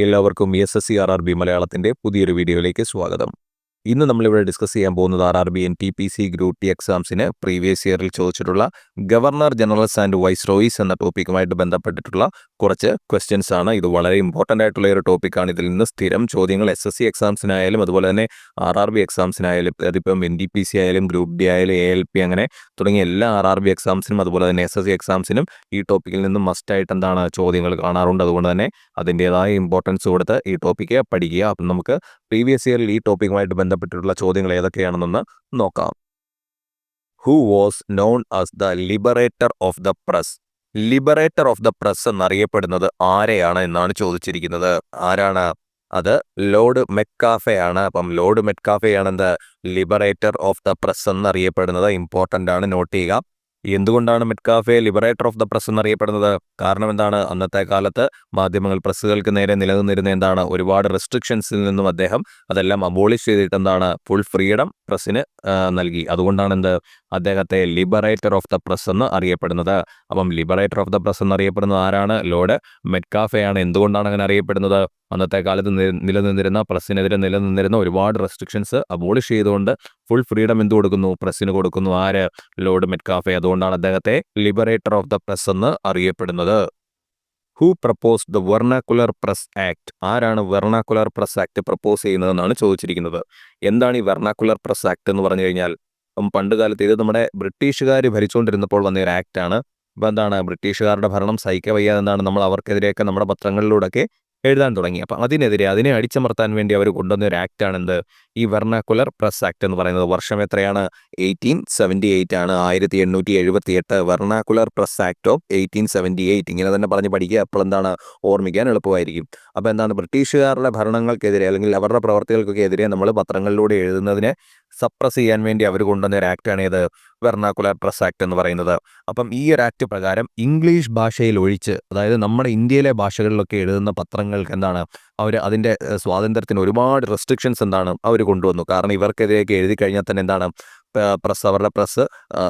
എല്ലാവർക്കും SSC RRB മലയാളത്തിൻ്റെ പുതിയൊരു വീഡിയോയിലേക്ക് സ്വാഗതം. ഇന്ന് നമ്മളിവിടെ ഡിസ്കസ് ചെയ്യാൻ പോകുന്നത് RRB NTPC ഗ്രൂപ്പ് ടി എക്സാംസിന് പ്രീവിയസ് ഇയറിൽ ചോദിച്ചിട്ടുള്ള ഗവർണർ ജനറൽസ് ആൻഡ് വൈസ്രോയിസ് എന്ന ടോപ്പിക്കുമായിട്ട് ബന്ധപ്പെട്ടിട്ടുള്ള കുറച്ച് ക്വസ്റ്റ്യൻസ് ആണ്. ഇത് വളരെ ഇമ്പോർട്ടൻ്റ് ആയിട്ടുള്ള ഒരു ടോപ്പിക്കാണ്. ഇതിൽ നിന്ന് സ്ഥിരം ചോദ്യങ്ങൾ SSC എക്സാംസിനായാലും അതുപോലെ തന്നെ RRB എക്സാംസിനായാലും, അതിപ്പം NTPC ആയാലും ഗ്രൂപ്പ് ഡി ആയാലും ALP അങ്ങനെ തുടങ്ങിയ എല്ലാ RRB എക്സാംസിനും അതുപോലെ തന്നെ SSC എക്സാംസിനും ഈ ടോപ്പിക്കിൽ നിന്നും മസ്റ്റായിട്ട് എന്താണ് ചോദ്യങ്ങൾ കാണാറുണ്ട്. അതുകൊണ്ട് തന്നെ അതിൻ്റേതായ ഇമ്പോർട്ടൻസ് കൊടുത്ത് ഈ ടോപ്പിക്ക് പഠിക്കുക. അപ്പം നമുക്ക് പ്രീവിയസ് ഇയറിൽ ഈ ടോപ്പിക്കുമായിട്ട് ബന്ധപ്പെട്ടിട്ടുള്ള ചോദ്യങ്ങൾ ഏതൊക്കെയാണെന്നൊന്ന് നോക്കാം. Who was known as the Liberator of the press? Liberator of the press എന്നറിയപ്പെടുന്നത് ആരെയാണ് എന്നാണ് ചോദിച്ചിരിക്കുന്നത്. ആരാണ് അത്? ലോർഡ് മെറ്റ്കാഫെ ആണ്. അപ്പം ലോർഡ് മെറ്റ്കാഫെ ആണ് എന്ത് ലിബറേറ്റർ ഓഫ് ദ പ്രസ് എന്നറിയപ്പെടുന്നത്. ഇമ്പോർട്ടൻ്റ് ആണ്, നോട്ട് ചെയ്യുക. എന്തുകൊണ്ടാണ് മെറ്റ്കാഫെ ലിബറേറ്റർ ഓഫ് ദ പ്രസ് എന്നറിയപ്പെടുന്നത്? കാരണം എന്താണ്? അന്നത്തെ കാലത്ത് മാധ്യമങ്ങൾ പ്രസ്സുകൾക്ക് നേരെ നിലനിന്നിരുന്ന എന്താണ് ഒരുപാട് റെസ്ട്രിക്ഷൻസിൽ നിന്നും അദ്ദേഹം അതെല്ലാം അബോളിഷ് ചെയ്തിട്ട് എന്താണ് ഫുൾ ഫ്രീഡം പ്രസ്സിന് നൽകി. അതുകൊണ്ടാണ് എന്ത് അദ്ദേഹത്തെ ലിബറേറ്റർ ഓഫ് ദ പ്രസ് എന്ന് അറിയപ്പെടുന്നത്. അപ്പം ലിബറേറ്റർ ഓഫ് ദ പ്രസ് എന്നറിയപ്പെടുന്നത് ആരാണ്? ലോർഡ് മെറ്റ്കാഫെയാണ്. എന്തുകൊണ്ടാണ് അങ്ങനെ അറിയപ്പെടുന്നത്? അന്നത്തെ കാലത്ത് നിലനിന്നിരുന്ന പ്രസ്സിനെതിരെ നിലനിന്നിരുന്ന ഒരുപാട് റെസ്ട്രിക്ഷൻസ് അബോളിഷ് ചെയ്തുകൊണ്ട് ഫുൾ ഫ്രീഡം എന്ത് കൊടുക്കുന്നു? പ്രസ്സിന് കൊടുക്കുന്നു. ആര്? ലോർഡ് മെറ്റ്കാഫെ. അതുകൊണ്ടാണ് അദ്ദേഹത്തെ ലിബറേറ്റർ ഓഫ് ദ പ്രസ് എന്ന് അറിയപ്പെടുന്നത്. Who propose the vernacular press act? ആരാണ് വെർണാക്കുലർ പ്രസ് ആക്ട് പ്രപ്പോസ് ചെയ്യുന്നതെന്നാണ് ചോദിച്ചിരിക്കുന്നത്. എന്താണ് ഈ വെർണാക്കുലർ പ്രസ് ആക്ട് എന്ന് പറഞ്ഞു കഴിഞ്ഞാൽ, പണ്ട് കാലത്ത് ഇത് നമ്മുടെ ബ്രിട്ടീഷുകാർ ഭരിച്ചുകൊണ്ടിരുന്നപ്പോൾ വന്ന ഒരു ആക്ടാണ്. അപ്പം എന്താണ് ബ്രിട്ടീഷുകാരുടെ ഭരണം സഹിക്കവയ്യാതെ എന്താണ് നമ്മൾ അവർക്കെതിരെയൊക്കെ നമ്മുടെ പത്രങ്ങളിലൂടെയൊക്കെ എഴുതാൻ തുടങ്ങി. അപ്പം അതിനെ അടിച്ചമർത്താൻ വേണ്ടി അവർ കൊണ്ടുവന്ന ഒരു ആക്ടാണ് എന്ത് ഈ വെർണാക്കുലർ പ്രസ് ആക്ട് എന്ന് പറയുന്നത്. വർഷം എത്രയാണ്? 1878 ആണ്. 1878 വെർണാക്കുലർ പ്രസ് ആക്ട് ഓഫ് 1878. ഇങ്ങനെ തന്നെ പറഞ്ഞ് പഠിക്കുക. അപ്പോൾ എന്താണ് ഓർമ്മിക്കാൻ എളുപ്പമായിരിക്കും. അപ്പോൾ എന്താണ് ബ്രിട്ടീഷുകാരുടെ ഭരണങ്ങൾക്കെതിരെ അല്ലെങ്കിൽ അവരുടെ പ്രവർത്തികൾക്കൊക്കെ എതിരെ നമ്മൾ പത്രങ്ങളിലൂടെ എഴുതുന്നതിനെ സപ്രസ് ചെയ്യാൻ വേണ്ടി അവർ കൊണ്ടുവന്ന ഒരു ആക്ടാണ് ഏത്? വെർണാക്കുലർ പ്രസ് ആക്ട് എന്ന് പറയുന്നത്. അപ്പം ഈ ഒരു ആക്ട് പ്രകാരം ഇംഗ്ലീഷ് ഭാഷയിൽ ഒഴിച്ച്, അതായത് നമ്മുടെ ഇന്ത്യയിലെ ഭാഷകളിലൊക്കെ എഴുതുന്ന പത്രങ്ങൾക്ക് എന്താണ് അവർ അതിൻ്റെ സ്വാതന്ത്ര്യത്തിന് ഒരുപാട് റെസ്ട്രിക്ഷൻസ് എന്താണ് അവർ കൊണ്ടുവന്നു. കാരണം ഇവർക്കെതിരെയൊക്കെ എഴുതി കഴിഞ്ഞാൽ തന്നെ എന്താണ് അവരുടെ പ്രസ്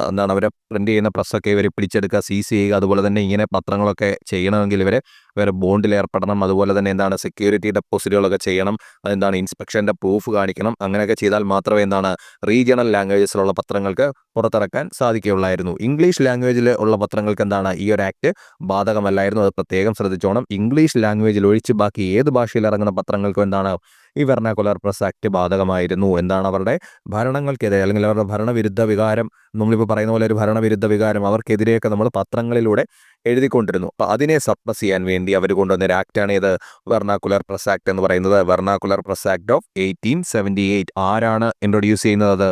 എന്താണ് അവരെ പ്രിന്റ് ചെയ്യുന്ന പ്രസ്സൊക്കെ ഇവർ പിടിച്ചെടുക്കുക, സീസ് ചെയ്യുക. അതുപോലെ തന്നെ ഇങ്ങനെ പത്രങ്ങളൊക്കെ ചെയ്യണമെങ്കിൽ ഇവരെ ബോണ്ടിൽ ഏർപ്പെടണം. അതുപോലെ തന്നെ എന്താണ് സെക്യൂരിറ്റി ഡെപ്പോസിറ്റുകളൊക്കെ ചെയ്യണം. അതെന്താണ് ഇൻസ്പെക്ഷൻ്റെ പ്രൂഫ് കാണിക്കണം. അങ്ങനെയൊക്കെ ചെയ്താൽ മാത്രമേ എന്താണ് റീജിയണൽ ലാംഗ്വേജസിലുള്ള പത്രങ്ങൾക്ക് പുറത്തിറക്കാൻ സാധിക്കുകയുള്ളായിരുന്നു. ഇംഗ്ലീഷ് ലാംഗ്വേജിൽ ഉള്ള പത്രങ്ങൾക്ക് എന്താണ് ഈ ഒരു ആക്ട് ബാധകമല്ലായിരുന്നു. അത് പ്രത്യേകം ശ്രദ്ധിച്ചോണം. ഇംഗ്ലീഷ് ലാംഗ്വേജിൽ ഒഴിച്ച് ബാക്കി ഏത് ഭാഷയിൽ ഇറങ്ങുന്ന പത്രങ്ങൾക്കും എന്താണ് ഈ വെർണാക്കുലർ പ്രസ് ആക്ട് ബാധകമായിരുന്നു. എന്താണ് അവരുടെ ഭരണങ്ങൾക്കെതിരെ അല്ലെങ്കിൽ അവരുടെ ഭരണവിരുദ്ധ വികാരം, നമ്മളിപ്പോൾ പറയുന്ന പോലെ ഒരു ഭരണവിരുദ്ധ വികാരം അവർക്കെതിരെയൊക്കെ നമ്മൾ പത്രങ്ങളിലൂടെ എഴുതിക്കൊണ്ടിരുന്നു. അപ്പോൾ അതിനെ സപ്രസ് ചെയ്യാൻ വേണ്ടി അവർ കൊണ്ടുവന്ന ഒരു ആക്ടാണ് ഇത് വെർണാക്കുലർ പ്രസ് ആക്ട് എന്ന് പറയുന്നത്. Vernacular press act of 1878. ആരാണ് ഇൻട്രൊഡ്യൂസ് ചെയ്യുന്നത്?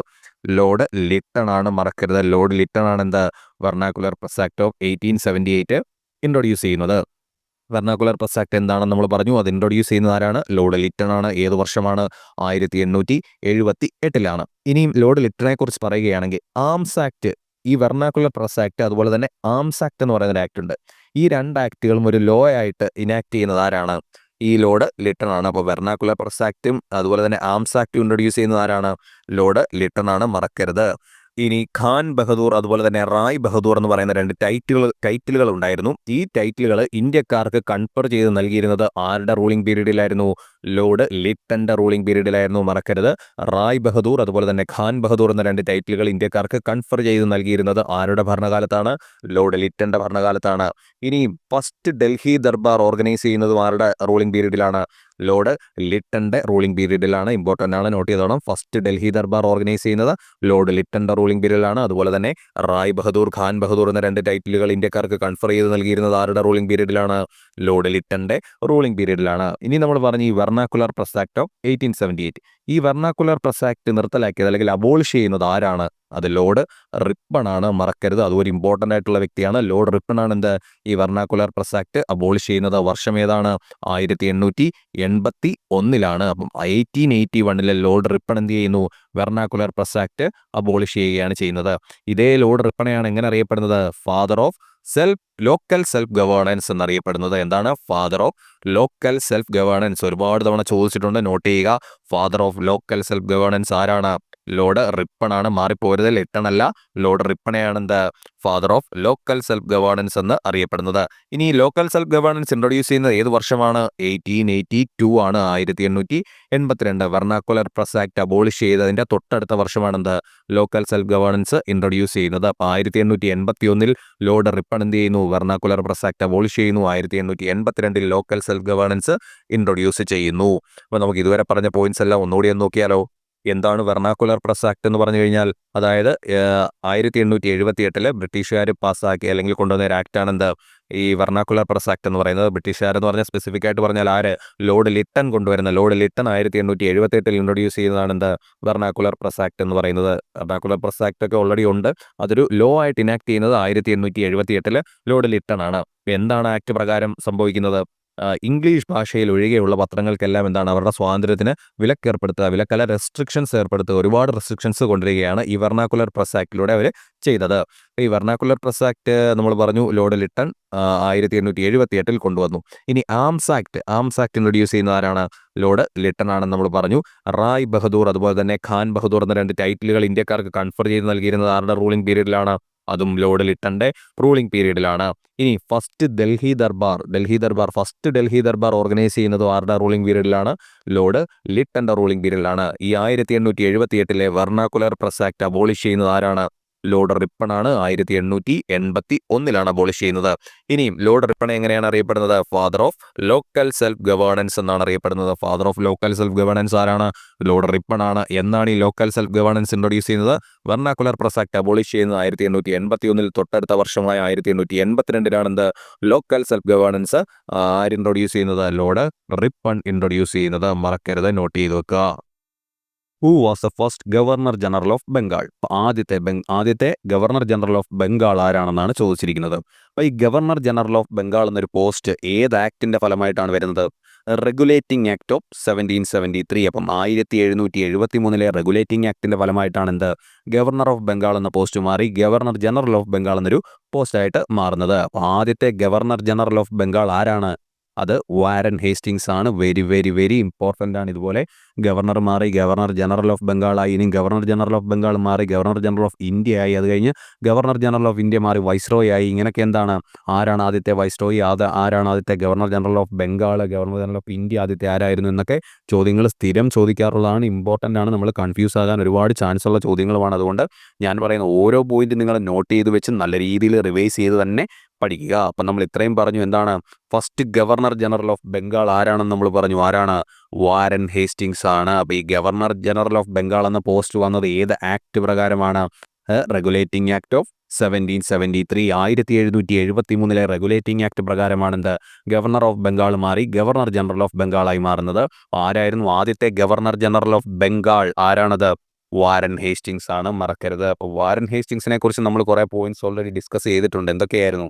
ലോർഡ് ലിട്ടൺ ആണ്. മറക്കരുത്, ലോർഡ് ലിട്ടൺ ആണ് എന്താ vernacular press act of 1878 introduce ചെയ്യുന്നത്. വെർണാക്കുലർ പ്രസ് ആക്ട് എന്താണെന്ന് നമ്മൾ പറഞ്ഞു. അത് ഇൻട്രൊഡ്യൂസ് ചെയ്യുന്നത് ആരാണ്? ലോർഡ് ലിട്ടൺ ആണ്. ഏത് വർഷമാണ്? 1878. ഇനിയും ലോർഡ് ലിട്ടനെ കുറിച്ച് പറയുകയാണെങ്കിൽ ആംസ് ആക്ട്, ഈ വെർണാക്കുലർ പ്രസ് ആക്ട് അതുപോലെ തന്നെ ആംസ് ആക്ട് എന്ന് പറയുന്ന ഒരു ആക്ട് ഉണ്ട്. ഈ രണ്ട് ആക്ടുകളും ഒരു ലോ ആയിട്ട് ഇനാക്ട് ചെയ്യുന്നത് ആരാണ്? ഈ ലോർഡ് ലിട്ടൺ ആണ്. അപ്പോൾ വെർണാക്കുലർ പ്രസ് ആക്ടും അതുപോലെ തന്നെ ആംസ് ആക്ടും ഇൻട്രൊഡ്യൂസ് ചെയ്യുന്നത് ആരാണ്? ലോർഡ് ലിട്ടൺ ആണ്. മറക്കരുത്. ഇനി ഖാൻ ബഹദൂർ അതുപോലെ തന്നെ റായ് ബഹദൂർ എന്ന് പറയുന്ന രണ്ട് ടൈറ്റിലുകൾ ഉണ്ടായിരുന്നു. ഈ ടൈറ്റിലുകൾ ഇന്ത്യക്കാർക്ക് കൺഫർ ചെയ്ത് നൽകിയിരുന്നത് ആരുടെ റൂളിംഗ് പീരീഡിലായിരുന്നു? ലോർഡ് ലിട്ടന്റെ റൂളിംഗ് പീരീഡിലായിരുന്നു. മറക്കരുത്. റായ് ബഹദൂർ അതുപോലെ തന്നെ ഖാൻ ബഹദൂർ എന്ന രണ്ട് ടൈറ്റിലുകൾ ഇന്ത്യക്കാർക്ക് കൺഫർ ചെയ്ത് നൽകിയിരുന്നത് ആരുടെ ഭരണകാലത്താണ്? ലോർഡ് ലിട്ടന്റെ ഭരണകാലത്താണ്. ഇനി ഫസ്റ്റ് ഡൽഹി ദർബാർ ഓർഗനൈസ് ചെയ്യുന്നതും ആരുടെ റൂളിംഗ് പീരീഡിലാണ്? ലോർഡ് ലിട്ടന്റെ റൂളിംഗ് പീരീഡിലാണ്. ഇമ്പോർട്ടൻ്റ് ആണ്, നോട്ട് ചെയ്തോണം. ഫസ്റ്റ് ഡൽഹി ദർബാർ ഓർഗനൈസ് ചെയ്യുന്നത് ലോർഡ് ലിട്ടന്റെ റൂളിംഗ് പീരീഡിലാണ്. അതുപോലെ തന്നെ റായ് ബഹദൂർ, ഖാൻ ബഹദൂർ എന്ന രണ്ട് ടൈറ്റിലുകൾ ഇന്ത്യക്കാർക്ക് കൺഫർ ചെയ്ത് നൽകിയിരുന്നത് ആരുടെ റൂളിംഗ് പീരീഡിലാണ്? ലോർഡ് ലിട്ടന്റെ റൂളിംഗ് പീരീഡിലാണ്. ഇനി നമ്മൾ പറഞ്ഞ ഈ വെർണാക്കുലർ പ്രസ് ആക്ട് ഓഫ് 1878, ഈ വെർണാക്കുലർ പ്രസ് ആക്ട് നിർത്തലാക്കിയത് അല്ലെങ്കിൽ അബോളിഷ് ചെയ്യുന്നത് ആരാണ്? അത് ലോർഡ് റിപ്പൺ ആണ്. മറക്കരുത്, അതും ഒരു ഇമ്പോർട്ടൻ്റ് ആയിട്ടുള്ള വ്യക്തിയാണ്. ലോർഡ് റിപ്പൺ ആണ് എന്ത് ഈ വെർണാക്കുലർ പ്രസ് ആക്ട് അബോളിഷ് ചെയ്യുന്നത്. വർഷം ഏതാണ്? 1881. അപ്പം 1881 ലോർഡ് റിപ്പൺ എന്ത് ചെയ്യുന്നു? വെർണാക്കുലർ പ്രസ് ആക്ട് അബോളിഷ് ചെയ്യുകയാണ് ചെയ്യുന്നത്. ഇതേ ലോർഡ് റിപ്പണെയാണ് എങ്ങനെ അറിയപ്പെടുന്നത്? Father of local self governance എന്നറിയപ്പെടുന്നത്. എന്താണ്? Father of local self governance. ഒരുപാട് തവണ ചോദിച്ചിട്ടുണ്ട്, നോട്ട് ചെയ്യുക. Father of local self governance ആരാണ്? ലോർഡ് റിപ്പൺ ആണ്, മാറിപ്പോരുത്, ലിട്ടൺ അല്ല. ലോർഡ് റിപ്പണെയാണ് എന്ത് father of local self governance എന്ന് അറിയപ്പെടുന്നത്. ഇനി ലോക്കൽ സെൽഫ് ഗവേണൻസ് ഇൻട്രൊഡ്യൂസ് ചെയ്യുന്നത് ഏത് വർഷമാണ്? 1882 ആണ്, 1882. വെർണാക്കുലർ പ്രസ് ആക്ട് അബോളിഷ് ചെയ്തതിന്റെ തൊട്ടടുത്ത വർഷമാണെന്ത് ലോക്കൽ സെൽഫ് ഗവേണൻസ് ഇൻട്രൊഡ്യൂസ് ചെയ്യുന്നത്. അപ്പോൾ 1881 ലോർഡ് റിപ്പൺ എന്ത് ചെയ്യുന്നു? വെർണാക്കുലർ പ്രസ് ആക്ട് അബോളിഷ് ചെയ്യുന്നു. 1882 ലോക്കൽ സെൽഫ് ഗവേണൻസ് ഇൻട്രൊഡ്യൂസ് ചെയ്യുന്നു. അപ്പോൾ നമുക്ക് ഇതുവരെ പറഞ്ഞ പോയിന്റ്സ് എല്ലാം ഒന്നുകൂടി ഒന്ന് നോക്കിയാലോ. എന്താണ് വെർണാക്കുലർ പ്രസ് ആക്ട് എന്ന് പറഞ്ഞു കഴിഞ്ഞാൽ? അതായത് 1878 ബ്രിട്ടീഷുകാർ പാസ്സാക്കി അല്ലെങ്കിൽ കൊണ്ടുവന്ന ഒരു ആക്ടാണ് എന്ത് ഈ വെർണാക്കുലർ പ്രസ് ആക്ട് എന്ന് പറയുന്നത്. ബ്രിട്ടീഷുകാരെന്ന് പറഞ്ഞാൽ സ്പെസിഫിക് ആയിട്ട് പറഞ്ഞാൽ ആര്? ലോർഡ് ലിട്ടൺ കൊണ്ടുവരുന്ന ലോർഡ് ലിട്ടൺ 1878 ഇൻട്രൊഡ്യൂസ് ചെയ്യുന്നതാണ് എന്ത് വെർണാക്കുലർ പ്രസ് ആക്ട് എന്ന് പറയുന്നത്. വെർണാക്കുലർ പ്രസ് ആക്ട് ഒക്കെ ഓൾറെഡി ഉണ്ട്. അതൊരു ലോ ആയിട്ട് ഇനാക്ട് ചെയ്യുന്നത് 1878 ലോർഡ് ലിട്ടൺ ആണ്. എന്താണ് ആക്ട് പ്രകാരം സംഭവിക്കുന്നത്? ഇംഗ്ലീഷ് ഭാഷയിൽ ഒഴികെയുള്ള പത്രങ്ങൾക്കെല്ലാം എന്താണ് അവരുടെ സ്വാതന്ത്ര്യത്തിന് വിലക്കേർപ്പെടുത്തുക, വിലക്കല്ല റെസ്ട്രിക്ഷൻസ് ഏർപ്പെടുത്തുക, ഒരുപാട് റെസ്ട്രിക്ഷൻസ് കൊണ്ടുവരികയാണ് ഈ വെർണാക്കുലർ പ്രസ് ആക്ടിലൂടെ അവർ ചെയ്തത്. ഈ വെർണാക്കുലർ പ്രസ് ആക്ട് നമ്മൾ പറഞ്ഞു ലോർഡ് ലിട്ടൺ 1878 കൊണ്ടുവന്നു. ഇനി ആംസ് ആക്ട് ഇൻട്രൊഡ്യൂസ് ചെയ്യുന്ന ആരാണ്? ലോർഡ് ലിട്ടൺ ആണെന്ന് നമ്മൾ പറഞ്ഞു. റായ് ബഹദൂർ അതുപോലെ തന്നെ ഖാൻ ബഹദൂർ എന്ന 2 ടൈറ്റിലുകൾ ഇന്ത്യക്കാർക്ക് കൺഫർ ചെയ്ത് നൽകിയിരുന്നത് ആരുടെ റൂളിംഗ് പീരീഡിലാണ്? അതും ലോർഡ് ലിട്ടന്റെ റൂളിംഗ് പീരീഡിലാണ്. ഇനി ഫസ്റ്റ് ഡൽഹി ദർബാർ ഓർഗനൈസ് ചെയ്യുന്നത് ആരുടെ റൂളിംഗ് പീരീഡിലാണ്? ലോർഡ് ലിട്ടന്റെ റൂളിംഗ് പീരീഡിലാണ്. ഈ 1878 വെർണാക്കുലർ പ്രസ് ആക്ട് അബോളിഷ് ചെയ്യുന്നത് ആരാണ്? ലോർഡ് റിപ്പൺ ആണ്. 1881 അബോളിഷ് ചെയ്യുന്നത്. ഇനിയും ലോർഡ് റിപ്പൺ എങ്ങനെയാണ് അറിയപ്പെടുന്നത്? Father of local self governance എന്നാണ് അറിയപ്പെടുന്നത്. Father of local self governance ആരാണ്? ലോർഡ് റിപ്പൺ ആണ്. എന്നാണ് ഈ ലോക്കൽ സെൽഫ് ഗവേണൻസ് ഇൻട്രൊഡ്യൂസ് ചെയ്യുന്നത്? വെർണാക്കുലർ പ്രസ് ആക്ട് അബോളിഷ് ചെയ്യുന്നത് 1881. തൊട്ടടുത്ത വർഷമായ 1882 എന്ത് ലോക്കൽ സെൽഫ് ഗവേണൻസ് ആര് ഇൻട്രൊഡ്യൂസ് ചെയ്യുന്നത്? ലോർഡ് റിപ്പൺ ഇൻട്രൊഡ്യൂസ് ചെയ്യുന്നത്. മറക്കരുത്, നോട്ട് ചെയ്ത് വെക്കുക. Who was the first governor general of Bengal? ആദ്യത്തെ ഗവർണർ ജനറൽ ഓഫ് ബംഗാൾ ആരാണെന്നാണ് ചോദിച്ചിരിക്കുന്നത്. അപ്പോൾ ഈ ഗവർണർ ജനറൽ ഓഫ് ബംഗാൾ എന്നൊരു പോസ്റ്റ് ഏത് ആക്ടിന്റെ ഫലമായിട്ടാണ് വരുന്നത്? Regulating act of 1773. അപ്പം 1773 റെഗുലേറ്റിംഗ് ആക്ടിന്റെ ഫലമായിട്ടാണ് എന്ത് ഗവർണർ ഓഫ് ബംഗാൾ എന്ന പോസ്റ്റ് മാറി ഗവർണർ ജനറൽ ഓഫ് ബംഗാൾ എന്നൊരു പോസ്റ്റായിട്ട് മാറുന്നത്. അപ്പോൾ ആദ്യത്തെ ഗവർണർ ജനറൽ ഓഫ് ബംഗാൾ ആരാണ്? അത് വാരൻ ഹേസ്റ്റിങ്സ് ആണ്. വെരി വെരി വെരി ഇമ്പോർട്ടൻ്റ് ആണ്. ഇതുപോലെ ഗവർണർ മാറി ഗവർണർ ജനറൽ ഓഫ് ബംഗാളായി, ഇനി ഗവർണർ ജനറൽ ഓഫ് ബംഗാൾ മാറി ഗവർണർ ജനറൽ ഓഫ് ഇന്ത്യ ആയി, അത് കഴിഞ്ഞ് ഗവർണർ ജനറൽ ഓഫ് ഇന്ത്യ മാറി വൈസ്രോയി ആയി. ഇങ്ങനെയൊക്കെ എന്താണ്? ആരാണ് ആദ്യത്തെ വൈസ്രോയി? ആരാണ് ആദ്യത്തെ governor general of Bengal? Governor general of India ആദ്യത്തെ ആരായിരുന്നു എന്നൊക്കെ ചോദ്യങ്ങൾ സ്ഥിരം ചോദിക്കാറുള്ളതാണ്. ഇമ്പോർട്ടൻ്റ് ആണ്. നമ്മൾ കൺഫ്യൂസ് ആകാൻ ഒരുപാട് ചാൻസ് ഉള്ള ചോദ്യങ്ങളുമാണ്. അതുകൊണ്ട് ഞാൻ പറയുന്ന ഓരോ പോയിന്റ് നിങ്ങൾ നോട്ട് ചെയ്ത് വെച്ച് നല്ല രീതിയിൽ റിവൈസ് ചെയ്ത് തന്നെ പഠിക്കുക. അപ്പം നമ്മൾ ഇത്രയും പറഞ്ഞു. എന്താണ് first governor general of Bengal ആരാണെന്ന് നമ്മൾ പറഞ്ഞു. ആരാണ്? വാരൻ ഹേസ്റ്റിങ്സ് ആണ്. അപ്പോൾ ഈ ഗവർണർ ജനറൽ ഓഫ് ബംഗാൾ എന്ന പോസ്റ്റ് വന്നത് ഏത് ആക്ട് പ്രകാരമാണ്? Regulating act of 1773. 1773 regulating act പ്രകാരമാണെന്ത് ഗവർണർ ഓഫ് ബംഗാൾ മാറി ഗവർണർ ജനറൽ ഓഫ് ബംഗാളായി മാറുന്നത്. ആരായിരുന്നു ആദ്യത്തെ ഗവർണർ ജനറൽ ഓഫ് ബംഗാൾ? ആരാണത്? വാരൻ ഹേസ്റ്റിങ്സ് ആണ്. മറക്കരുത്. അപ്പോൾ വാരൻ ഹേസ്റ്റിങ്സിനെ കുറിച്ച് നമ്മൾ കുറേ പോയിന്റ്സ് ഓൾറെഡി ഡിസ്കസ് ചെയ്തിട്ടുണ്ട്. എന്തൊക്കെയായിരുന്നു?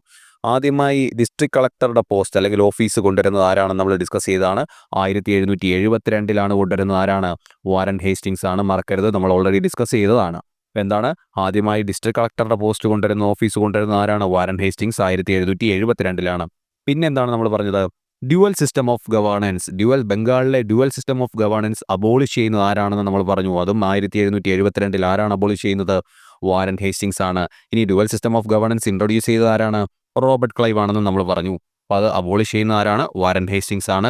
ആദ്യമായി ഡിസ്ട്രിക്ട് കളക്ടറുടെ പോസ്റ്റ് അല്ലെങ്കിൽ ഓഫീസ് കൊണ്ടുവരുന്നത് ആരാണെന്ന് നമ്മൾ ഡിസ്കസ് ചെയ്തതാണ്. 1772 കൊണ്ടുവരുന്നത് ആരാണ്? വാരൻ ഹേസ്റ്റിങ്സ് ആണ്. മറക്കരുത്, നമ്മൾ ഓൾറെഡി ഡിസ്കസ് ചെയ്തതാണ്. എന്താണ് ആദ്യമായി ഡിസ്ട്രിക്ട് കളക്ടറുടെ പോസ്റ്റ് കൊണ്ടുവരുന്ന ഓഫീസ് കൊണ്ടുവരുന്നത് ആരാണ്? Warren Hastings 1772. പിന്നെ എന്താണ് നമ്മൾ പറഞ്ഞത്? Dual system of governance. ബംഗാളിലെ dual system of governance abolish ചെയ്യുന്നത് ആരാണെന്ന് നമ്മൾ പറഞ്ഞു. അതും 1772 ആരാണ് അബോളിഷ് ചെയ്യുന്നത്? വാരൻ ഹേസ്റ്റിങ്സ് ആണ്. ഇനി dual system of governance introduce ചെയ്തത് ആരാണ്? റോബർട്ട് ക്ലൈവ് ആണെന്ന് നമ്മൾ പറഞ്ഞു. അപ്പോൾ അത് അബോളിഷ് ചെയ്യുന്ന ആരാണ്? വാരൻ ഹേസ്റ്റിങ്സ് ആണ്.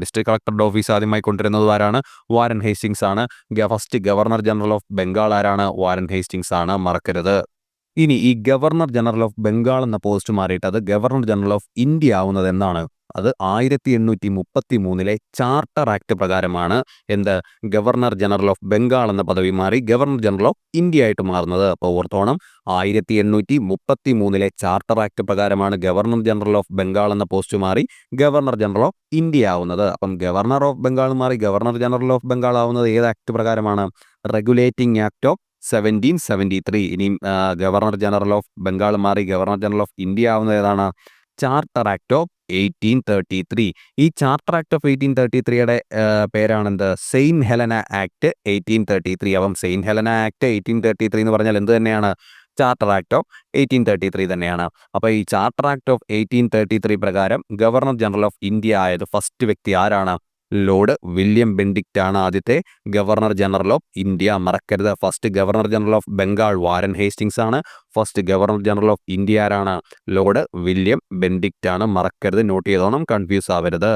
ഡിസ്ട്രിക്ട് കളക്ടറുടെ ഓഫീസ് ആദ്യമായി കൊണ്ടുവരുന്നത് ആരാണ്? വാരൻ ഹേസ്റ്റിങ്സ് ആണ്. First governor general of Bengal ആരാണ്? വാരൻ ഹേസ്റ്റിങ്സ് ആണ്. മറക്കരുത്. ഇനി ഈ ഗവർണർ ജനറൽ ഓഫ് ബംഗാൾ എന്ന പോസ്റ്റ് മാറിയിട്ട് അത് ഗവർണർ ജനറൽ ഓഫ് ഇന്ത്യ ആവുന്നത് എന്നാണ്? അത് 1833 ചാർട്ടർ ആക്ട് പ്രകാരമാണ്. എന്ത് ഗവർണർ ജനറൽ ഓഫ് ബംഗാൾ എന്ന പദവി മാറി ഗവർണർ ജനറൽ ഓഫ് ഇന്ത്യ ആയിട്ട് മാറുന്നത്. അപ്പോൾ ഓർത്തോണം, 1833 ചാർട്ടർ ആക്ട് പ്രകാരമാണ് ഗവർണർ ജനറൽ ഓഫ് ബംഗാൾ എന്ന പോസ്റ്റ് മാറി ഗവർണർ ജനറൽ ഓഫ് ഇന്ത്യ ആവുന്നത്. അപ്പം ഗവർണർ ഓഫ് ബംഗാൾ മാറി ഗവർണർ ജനറൽ ഓഫ് ബംഗാൾ ആവുന്നത് ഏത് ആക്ട് പ്രകാരമാണ്? Regulating act of 1773. ഇനിയും ഗവർണർ ജനറൽ ഓഫ് ബംഗാൾ മാറി ഗവർണർ ജനറൽ ഓഫ് ഇന്ത്യ ആവുന്നത് ഏതാണ്? Charter act of 1833. ഈ ചാർട്ടർ ആക്ട് ഓഫ് 1833യുടെ പേരാണെന്ത്? Saint Helena act 1833. അപ്പം സെയിൻറ്റ് ഹെലന ആക്ട് 1833 എന്ന് പറഞ്ഞാൽ എന്ത് തന്നെയാണ്? ചാർട്ടർ ആക്ട് ഓഫ് 1833 തന്നെയാണ്. അപ്പോൾ ഈ ചാർട്ടർ ആക്ട് ഓഫ് 1833 പ്രകാരം ഗവർണർ ജനറൽ ഓഫ് ഇന്ത്യ ആയത് ഫസ്റ്റ് വ്യക്തി ആരാണ്? ലോർഡ് വില്യം ബെൻഡിക്റ്റ് ആണ് ആദ്യത്തെ ഗവർണർ ജനറൽ ഓഫ് ഇന്ത്യ. മറക്കരുത്. First governor general of Bengal Warren Hastings ആണ്. First governor general of India ആരാണ്? ലോർഡ് വില്യം ബെൻഡിക്റ്റ് ആണ്. മറക്കരുത്, നോട്ട് ചെയ്തോണം, കൺഫ്യൂസ് ആവരുത്.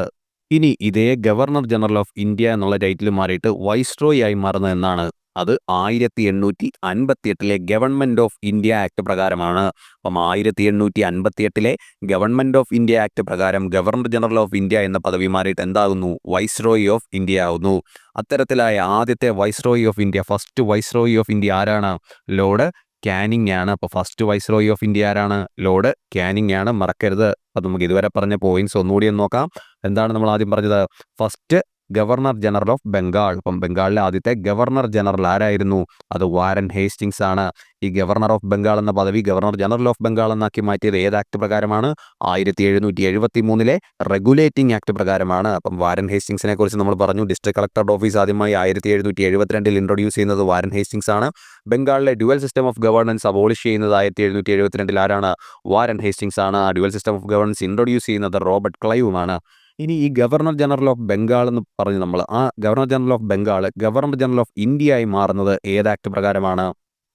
ഇനി ഇതേ ഗവർണർ ജനറൽ ഓഫ് ഇന്ത്യ എന്നുള്ള ടൈറ്റിൽ മാറിയിട്ട് വൈസ്രോയി ആയി മാറുന്നത് എന്നാണ്? അത് 1858 ഗവൺമെന്റ് ഓഫ് ഇന്ത്യ ആക്ട് പ്രകാരമാണ്. അപ്പം 1858 ഗവൺമെന്റ് ഓഫ് ഇന്ത്യ ആക്ട് പ്രകാരം ഗവർണർ ജനറൽ ഓഫ് ഇന്ത്യ എന്ന പദവി മാറിയിട്ട് എന്താകുന്നു? വൈസ്രോയി ഓഫ് ഇന്ത്യ ആകുന്നു. അത്തരത്തിലായ ആദ്യത്തെ viceroy of India, first viceroy of India ആരാണ്? ലോർഡ് കാനിങ് ആണ്. അപ്പോൾ ഫസ്റ്റ് വൈസ്രോയി ഓഫ് ഇന്ത്യ ആരാണ്? ലോർഡ് കാനിങ് ആണ്. മറക്കരുത്. അപ്പം നമുക്ക് ഇതുവരെ പറഞ്ഞ പോയിന്റ്സ് ഒന്നുകൂടി ഒന്ന് നോക്കാം. എന്താണ് നമ്മൾ ആദ്യം പറഞ്ഞത്? First governor general of Bengal. അപ്പം ബംഗാളിലെ ആദ്യത്തെ ഗവർണർ ജനറൽ ആരായിരുന്നു? അത് വാരൻ ഹേസ്റ്റിങ്സ് ആണ്. ഈ ഗവർണർ ഓഫ് ബംഗാൾ എന്ന പദവി ഗവർണർ ജനറൽ ഓഫ് ബംഗാൾ എന്നാക്കി മാറ്റിയത് ഏത് ആക്ട് പ്രകാരമാണ്? 1773 റെഗുലേറ്റിംഗ് ആക്ട് പ്രകാരമാണ്. അപ്പം വാരൻ ഹേസ്റ്റിങ്സിനെ കുറിച്ച് നമ്മൾ പറഞ്ഞു. ഡിസ്ട്രിക്ട് കളക്ടറുടെ ഓഫീസ് ആദ്യമായി 1772 ഇൻട്രൊഡ്യൂസ് ചെയ്യുന്നത് വാരൻ ഹേസ്റ്റിങ്സ് ആണ്. ബംഗാളിലെ dual system of governance abolish ചെയ്യുന്നത് 1772 ആരാണ്? വാരൻ ഹേസ്റ്റിങ്സ് ആണ്. ആ dual system of governance introduce ചെയ്യുന്നത് റോബർട്ട് ക്ലൈവുമാണ്. ഇനി ഈ ഗവർണർ ജനറൽ ഓഫ് ബംഗാൾ എന്ന് പറഞ്ഞു നമ്മൾ, ആ governor general of Bengal governor general of India ആയി മാറുന്നത് ഏത് ആക്ട് പ്രകാരമാണ്?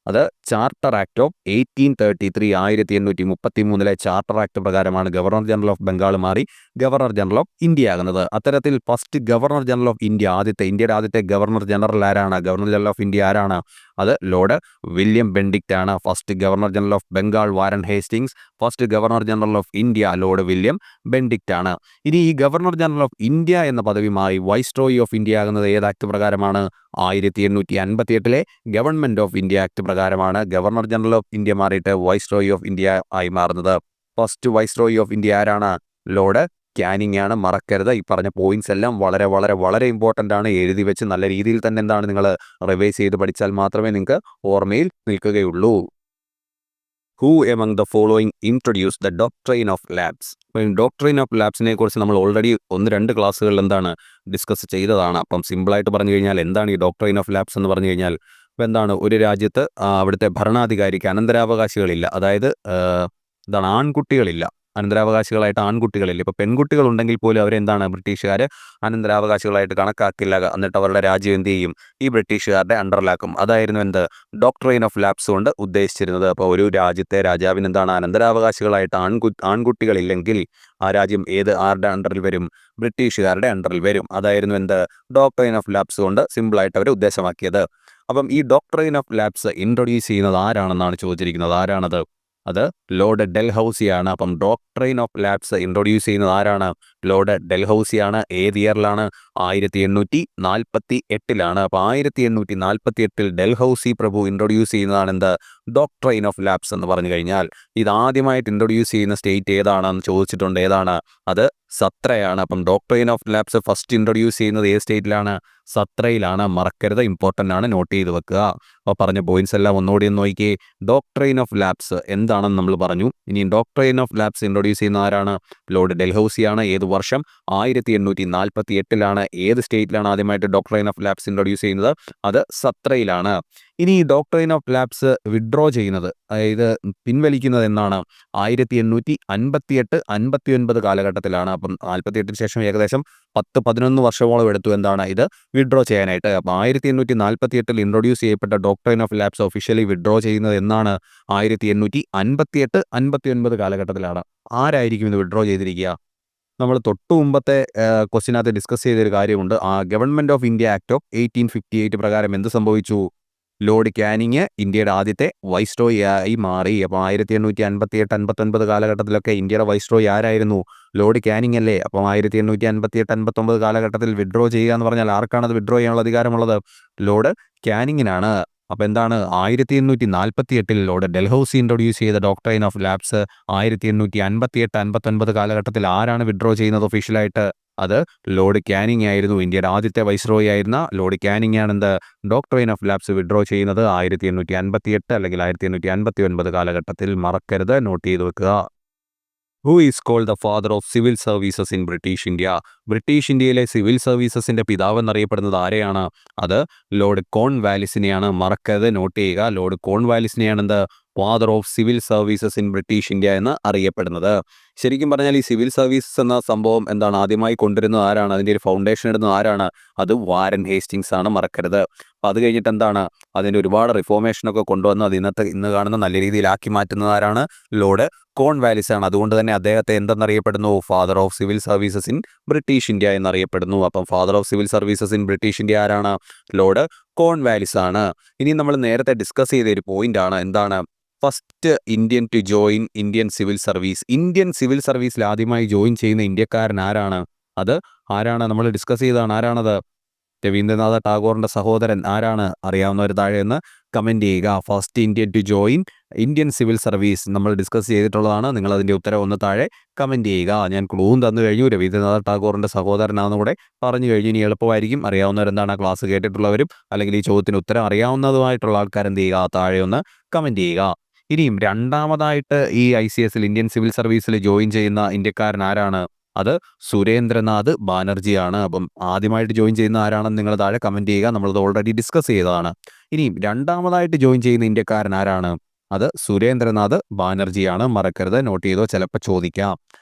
അത് charter act of 1833 1833 charter act പ്രകാരമാണ് ഗവർണർ ജനറൽ ഓഫ് ബംഗാൾ മാറി ഗവർണർ ജനറൽ ഓഫ് ഇന്ത്യ ആകുന്നത്. അത്തരത്തിൽ first governor general of India, ഇന്ത്യയുടെ ആദ്യത്തെ ഗവർണർ ജനറൽ ആരാണ്? ഗവർണർ ജനറൽ ഓഫ് ഇന്ത്യ ആരാണ്? അത് ലോർഡ് വില്യം ബെൻഡിക്റ്റ് ആണ്. First governor general of Bengal Warren Hastings, first governor general of India Lord William Bentinck ആണ്. ഇനി ഈ ഗവർണർ ജനറൽ ഓഫ് ഇന്ത്യ എന്ന പദവി മാറി വൈസ്രോയി ഓഫ് ഇന്ത്യ ആകുന്നത് ഏത് ആക്ട് പ്രകാരമാണ്? 1858 ഗവൺമെന്റ് ഓഫ് ഇന്ത്യ ആക്ട് പ്രകാരമാണ് ഗവർണർ ജനറൽ ഓഫ് ഇന്ത്യ മാറിയിട്ട് വൈസ്രോയി ഓഫ് ഇന്ത്യ ആയി മാറുന്നത്. ഫസ്റ്റ് വൈസ്രോയി ഓഫ് ഇന്ത്യ ആരാണ്? ലോർഡ് കാനിങ് ആണ്. മറക്കരുത്. ഈ പറഞ്ഞ പോയിന്റ്സ് എല്ലാം വളരെ വളരെ വളരെ ഇമ്പോർട്ടൻ്റ് ആണ്. എഴുതി വെച്ച് നല്ല രീതിയിൽ തന്നെ എന്താണ് നിങ്ങൾ റിവൈസ് ചെയ്ത് പഠിച്ചാൽ മാത്രമേ നിങ്ങൾക്ക് ഓർമ്മയിൽ നിൽക്കുകയുള്ളൂ. Who among the following introduce the doctrine of lapse? Doctrine of ലാബ്സിനെ കുറിച്ച് നമ്മൾ ഓൾറെഡി 1-2 ക്ലാസ്സുകളിൽ എന്താണ് ഡിസ്കസ് ചെയ്തതാണ്. അപ്പം സിമ്പിളായിട്ട് പറഞ്ഞു കഴിഞ്ഞാൽ എന്താണ് ഈ ഡോക്ട്രൈൻ ഓഫ് ലാബ്സ് എന്ന് പറഞ്ഞു കഴിഞ്ഞാൽ, ഇപ്പം എന്താണ്, ഒരു രാജ്യത്ത് അവിടുത്തെ ഭരണാധികാരിക്ക് അനന്തരാവകാശികളില്ല. അതായത് എന്താണ്, ആൺകുട്ടികളില്ല. അനന്തരാവകാശികളായിട്ട് ആൺകുട്ടികളില്ല. ഇപ്പോൾ പെൺകുട്ടികളുണ്ടെങ്കിൽ പോലും അവരെന്താണ്, ബ്രിട്ടീഷുകാർ അനന്തരാവകാശികളായിട്ട് കണക്കാക്കില്ല. എന്നിട്ട് അവരുടെ രാജ്യം എന്ത് ചെയ്യും? ഈ ബ്രിട്ടീഷുകാരുടെ അണ്ടറിലാക്കും. അതായിരുന്നു എന്ത്, ഡോക്ട്രൈൻ ഓഫ് ലാബ്സ് കൊണ്ട് ഉദ്ദേശിച്ചിരുന്നത്. അപ്പോൾ ഒരു രാജ്യത്തെ രാജാവിന് എന്താണ്, അനന്തരാവകാശികളായിട്ട് ആൺകുട്ടികളില്ലെങ്കിൽ ആ രാജ്യം ആരുടെ അണ്ടറിൽ വരും? ബ്രിട്ടീഷുകാരുടെ അണ്ടറിൽ വരും. അതായിരുന്നു എന്ത്, ഡോക്ട്രൈൻ ഓഫ് ലാബ്സ് കൊണ്ട് സിമ്പിളായിട്ട് അവർ ഉദ്ദേശമാക്കിയത്. അപ്പം ഈ ഡോക്ട്രൈൻ ഓഫ് ലാബ്സ് ഇൻട്രൊഡ്യൂസ് ചെയ്യുന്നത് ആരാണെന്നാണ് ചോദിച്ചിരിക്കുന്നത്. ആരാണത്? അത് ലോർഡ് ഡെൽഹൌസിയാണ്. അപ്പം ഡോക്ട്രൈൻ ഓഫ് ലാബ്സ് ഇൻട്രൊഡ്യൂസ് ചെയ്യുന്നത് ആരാണ്? ലോർഡ് ഡെൽഹൌസിയാണ്. ഏത് ഇയറിലാണ്? 1848 അപ്പോൾ 1848 ഡെൽഹൌസി പ്രഭു ഇൻട്രൊഡ്യൂസ് ചെയ്യുന്നതാണ് എന്ത്, ഡോക്ട്രൈൻ ഓഫ് ലാബ്സ് എന്ന് പറഞ്ഞു കഴിഞ്ഞാൽ. ഇതാദ്യമായിട്ട് ഇൻട്രൊഡ്യൂസ് ചെയ്യുന്ന സ്റ്റേറ്റ് ഏതാണെന്ന് ചോദിച്ചിട്ടുണ്ട്. ഏതാണ്? അത് സത്രയാണ്. അപ്പം doctrine of labs first introduce ചെയ്യുന്നത് ഏത് സ്റ്റേറ്റിലാണ്? സത്രയിലാണ്. മറക്കരുത്, ഇമ്പോർട്ടൻ്റ് ആണ്, നോട്ട് ചെയ്ത് വെക്കുക. അപ്പോൾ പറഞ്ഞ പോയിന്റ്സ് എല്ലാം ഒന്നുകൂടി ഒന്ന് നോക്കിയേ. ഡോക്ട്രൈൻ ഓഫ് ലാബ്സ് എന്താണെന്ന് നമ്മൾ പറഞ്ഞു. ഇനി ഡോക്ട്രൈൻ ഓഫ് ലാബ്സ് ഇൻട്രൊഡ്യൂസ് ചെയ്യുന്ന ആരാണ്? ലോർഡ് ഡെൽഹൌസിയാണ്. ഏത് വർഷം? 1848 ഏത് സ്റ്റേറ്റിലാണ് ആദ്യമായിട്ട് ഡോക്ട്രൈൻ ഓഫ് ലാബ്സ് ഇൻട്രൊഡ്യൂസ് ചെയ്യുന്നത്? അത് സത്രയിലാണ്. ഇനി ഈ ഡോക്ട്രൈൻ ഓഫ് ലാബ്സ് വിഡ്രോ ചെയ്യുന്നത്, അതായത് പിൻവലിക്കുന്നത് എന്നാണ്? 1858-59 കാലഘട്ടത്തിലാണ്. അപ്പം 48 ശേഷം ഏകദേശം 10-11 വർഷമോളം എടുത്തു എന്താണ് ഇത് വിഡ്രോ ചെയ്യാനായിട്ട്. അപ്പം 1848 ഇൻട്രൊഡ്യൂസ് ചെയ്യപ്പെട്ട doctrine of labs officially withdraw ചെയ്യുന്നത് എന്നാണ്? 1858-59 കാലഘട്ടത്തിലാണ്. ആരായിരിക്കും ഇത് വിഡ്രോ ചെയ്തിരിക്കുക? നമ്മൾ തൊട്ടു മുമ്പത്തെ ക്വസ്റ്റിനകത്ത് ഡിസ്കസ് ചെയ്തൊരു കാര്യമുണ്ട്. Government of India act of 1858 പ്രകാരം എന്ത് സംഭവിച്ചു? ലോർഡ് കാനിങ് ഇന്ത്യയുടെ ആദ്യത്തെ വൈസ്രോയി ആയി മാറി. അപ്പോൾ 1858-59 കാലഘട്ടത്തിലൊക്കെ ഇന്ത്യയുടെ വൈസ്രോയി ആരായിരുന്നു? ലോർഡ് കാനിങ് അല്ലേ? അപ്പം 1858-59 കാലഘട്ടത്തിൽ വിഡ്രോ ചെയ്യുക എന്ന് പറഞ്ഞാൽ ആർക്കാണത് വിഡ്രോ ചെയ്യാനുള്ള അധികാരമുള്ളത്? ലോർഡ് കാനിങ്ങിനാണ്. അപ്പോൾ എന്താണ്, 1848 ലോർഡ് ഡെൽഹൌസി ഇൻട്രൊഡ്യൂസ് ചെയ്ത ഡോക്ട്രൈൻ ഓഫ് ലാബ്സ് 1858-59 കാലഘട്ടത്തിൽ ആരാണ് വിഡ്രോ ചെയ്യുന്നത് ഒഫീഷ്യലായിട്ട്? അത് ലോർഡ് കാനിങ് ആയിരുന്നു. ഇന്ത്യയുടെ ആദ്യത്തെ വൈസ്രോയി ആയിരുന്ന ലോർഡ് കാനിങ് ആണ് എന്ത്, ഡോക്ട്രൈൻ ഓഫ് ലാബ്സ് വിഡ്രോ ചെയ്യുന്നത് 1858 അല്ലെങ്കിൽ 1859 കാലഘട്ടത്തിൽ. മറക്കരുത്, നോട്ട് ചെയ്ത് വെക്കുക. Who is called the father of civil services in British India? British ഇന്ത്യയിലെ സിവിൽ സർവീസസിന്റെ പിതാവ് എന്നറിയപ്പെടുന്നത് ആരെയാണ്? അത് ലോർഡ് കോൺവാലിസിനെയാണ്. മറക്കരുത്, നോട്ട് ചെയ്യുക. ലോർഡ് കോൺവാലിസിനെയാണ് എന്ത്, father of civil services in British India എന്ന് അറിയപ്പെടുന്നത്. ശരിക്കും പറഞ്ഞാൽ ഈ സിവിൽ സർവീസസ് എന്ന സംഭവം എന്താണ് ആദ്യമായി കൊണ്ടുവരുന്നത് ആരാണ്, അതിൻ്റെ ഒരു ഫൗണ്ടേഷൻ ഇടുന്നത് ആരാണ്, അത് വാരൻ ഹേസ്റ്റിങ്സ് ആണ്, മറക്കരുത്. അപ്പം അത് കഴിഞ്ഞിട്ട് എന്താണ് അതിൻ്റെ ഒരുപാട് റിഫോർമേഷനൊക്കെ കൊണ്ടുവന്ന് അത് ഇന്ന് കാണുന്ന നല്ല രീതിയിലാക്കി മാറ്റുന്നത് ആരാണ്, ലോർഡ് കോൺവാലിസ് ആണ്. അതുകൊണ്ട് തന്നെ അദ്ദേഹത്തെ എന്തെന്നറിയപ്പെടുന്നു, father of civil services in British India എന്നറിയപ്പെടുന്നു. അപ്പം father of civil services in British India ആരാണ്, ലോർഡ് കോൺവാലിസ് ആണ്. ഇനി നമ്മൾ നേരത്തെ ഡിസ്കസ് ചെയ്ത ഒരു പോയിന്റ് ആണ്, എന്താണ്, first Indian to join Indian civil service. Indian civil സർവീസിൽ ആദ്യമായി ജോയിൻ ചെയ്യുന്ന ഇന്ത്യക്കാരൻ ആരാണ്, അത് ആരാണ്, നമ്മൾ ഡിസ്കസ് ചെയ്തതാണ്. ആരാണത്, രവീന്ദ്രനാഥ ടാഗോറിൻ്റെ സഹോദരൻ. ആരാണ്, അറിയാവുന്നവർ താഴെ ഒന്ന് കമൻറ്റ് ചെയ്യുക. First Indian to join Indian civil service നമ്മൾ ഡിസ്കസ് ചെയ്തിട്ടുള്ളതാണ്. നിങ്ങൾ അതിൻ്റെ ഉത്തരം ഒന്ന് താഴെ കമൻറ്റ് ചെയ്യുക. ഞാൻ ക്ലൂവും തന്നു കഴിഞ്ഞു, രവീന്ദ്രനാഥ ടാഗോറിൻ്റെ സഹോദരനാണെന്ന് കൂടെ പറഞ്ഞു കഴിഞ്ഞു. ഇനി എളുപ്പമായിരിക്കും, അറിയാവുന്നവരെന്താണ് ക്ലാസ് കേട്ടിട്ടുള്ളവരും അല്ലെങ്കിൽ ഈ ചോദ്യത്തിന് ഉത്തരം അറിയാവുന്നതുമായിട്ടുള്ള ആൾക്കാർ എന്ത് ചെയ്യുക, താഴെ ഒന്ന് കമൻറ്റ് ചെയ്യുക. ഇനിയും രണ്ടാമതായിട്ട് ഈ ICSൽ ഇന്ത്യൻ സിവിൽ സർവീസിൽ ജോയിൻ ചെയ്യുന്ന ഇന്ത്യക്കാരൻ ആരാണ്, അത് സുരേന്ദ്രനാഥ് ബാനർജിയാണ്. അപ്പം ആദ്യമായിട്ട് ജോയിൻ ചെയ്യുന്ന ആരാണെന്ന് നിങ്ങൾ താഴെ കമൻറ്റ് ചെയ്യുക. നമ്മളത് ഓൾറെഡി ഡിസ്കസ് ചെയ്തതാണ്. ഇനിയും രണ്ടാമതായിട്ട് ജോയിൻ ചെയ്യുന്ന ഇന്ത്യക്കാരൻ ആരാണ്, അത് സുരേന്ദ്രനാഥ് ബാനർജിയാണ്, മറക്കരുത്, നോട്ട് ചെയ്തോ, ചിലപ്പോൾ ചോദിക്കാം.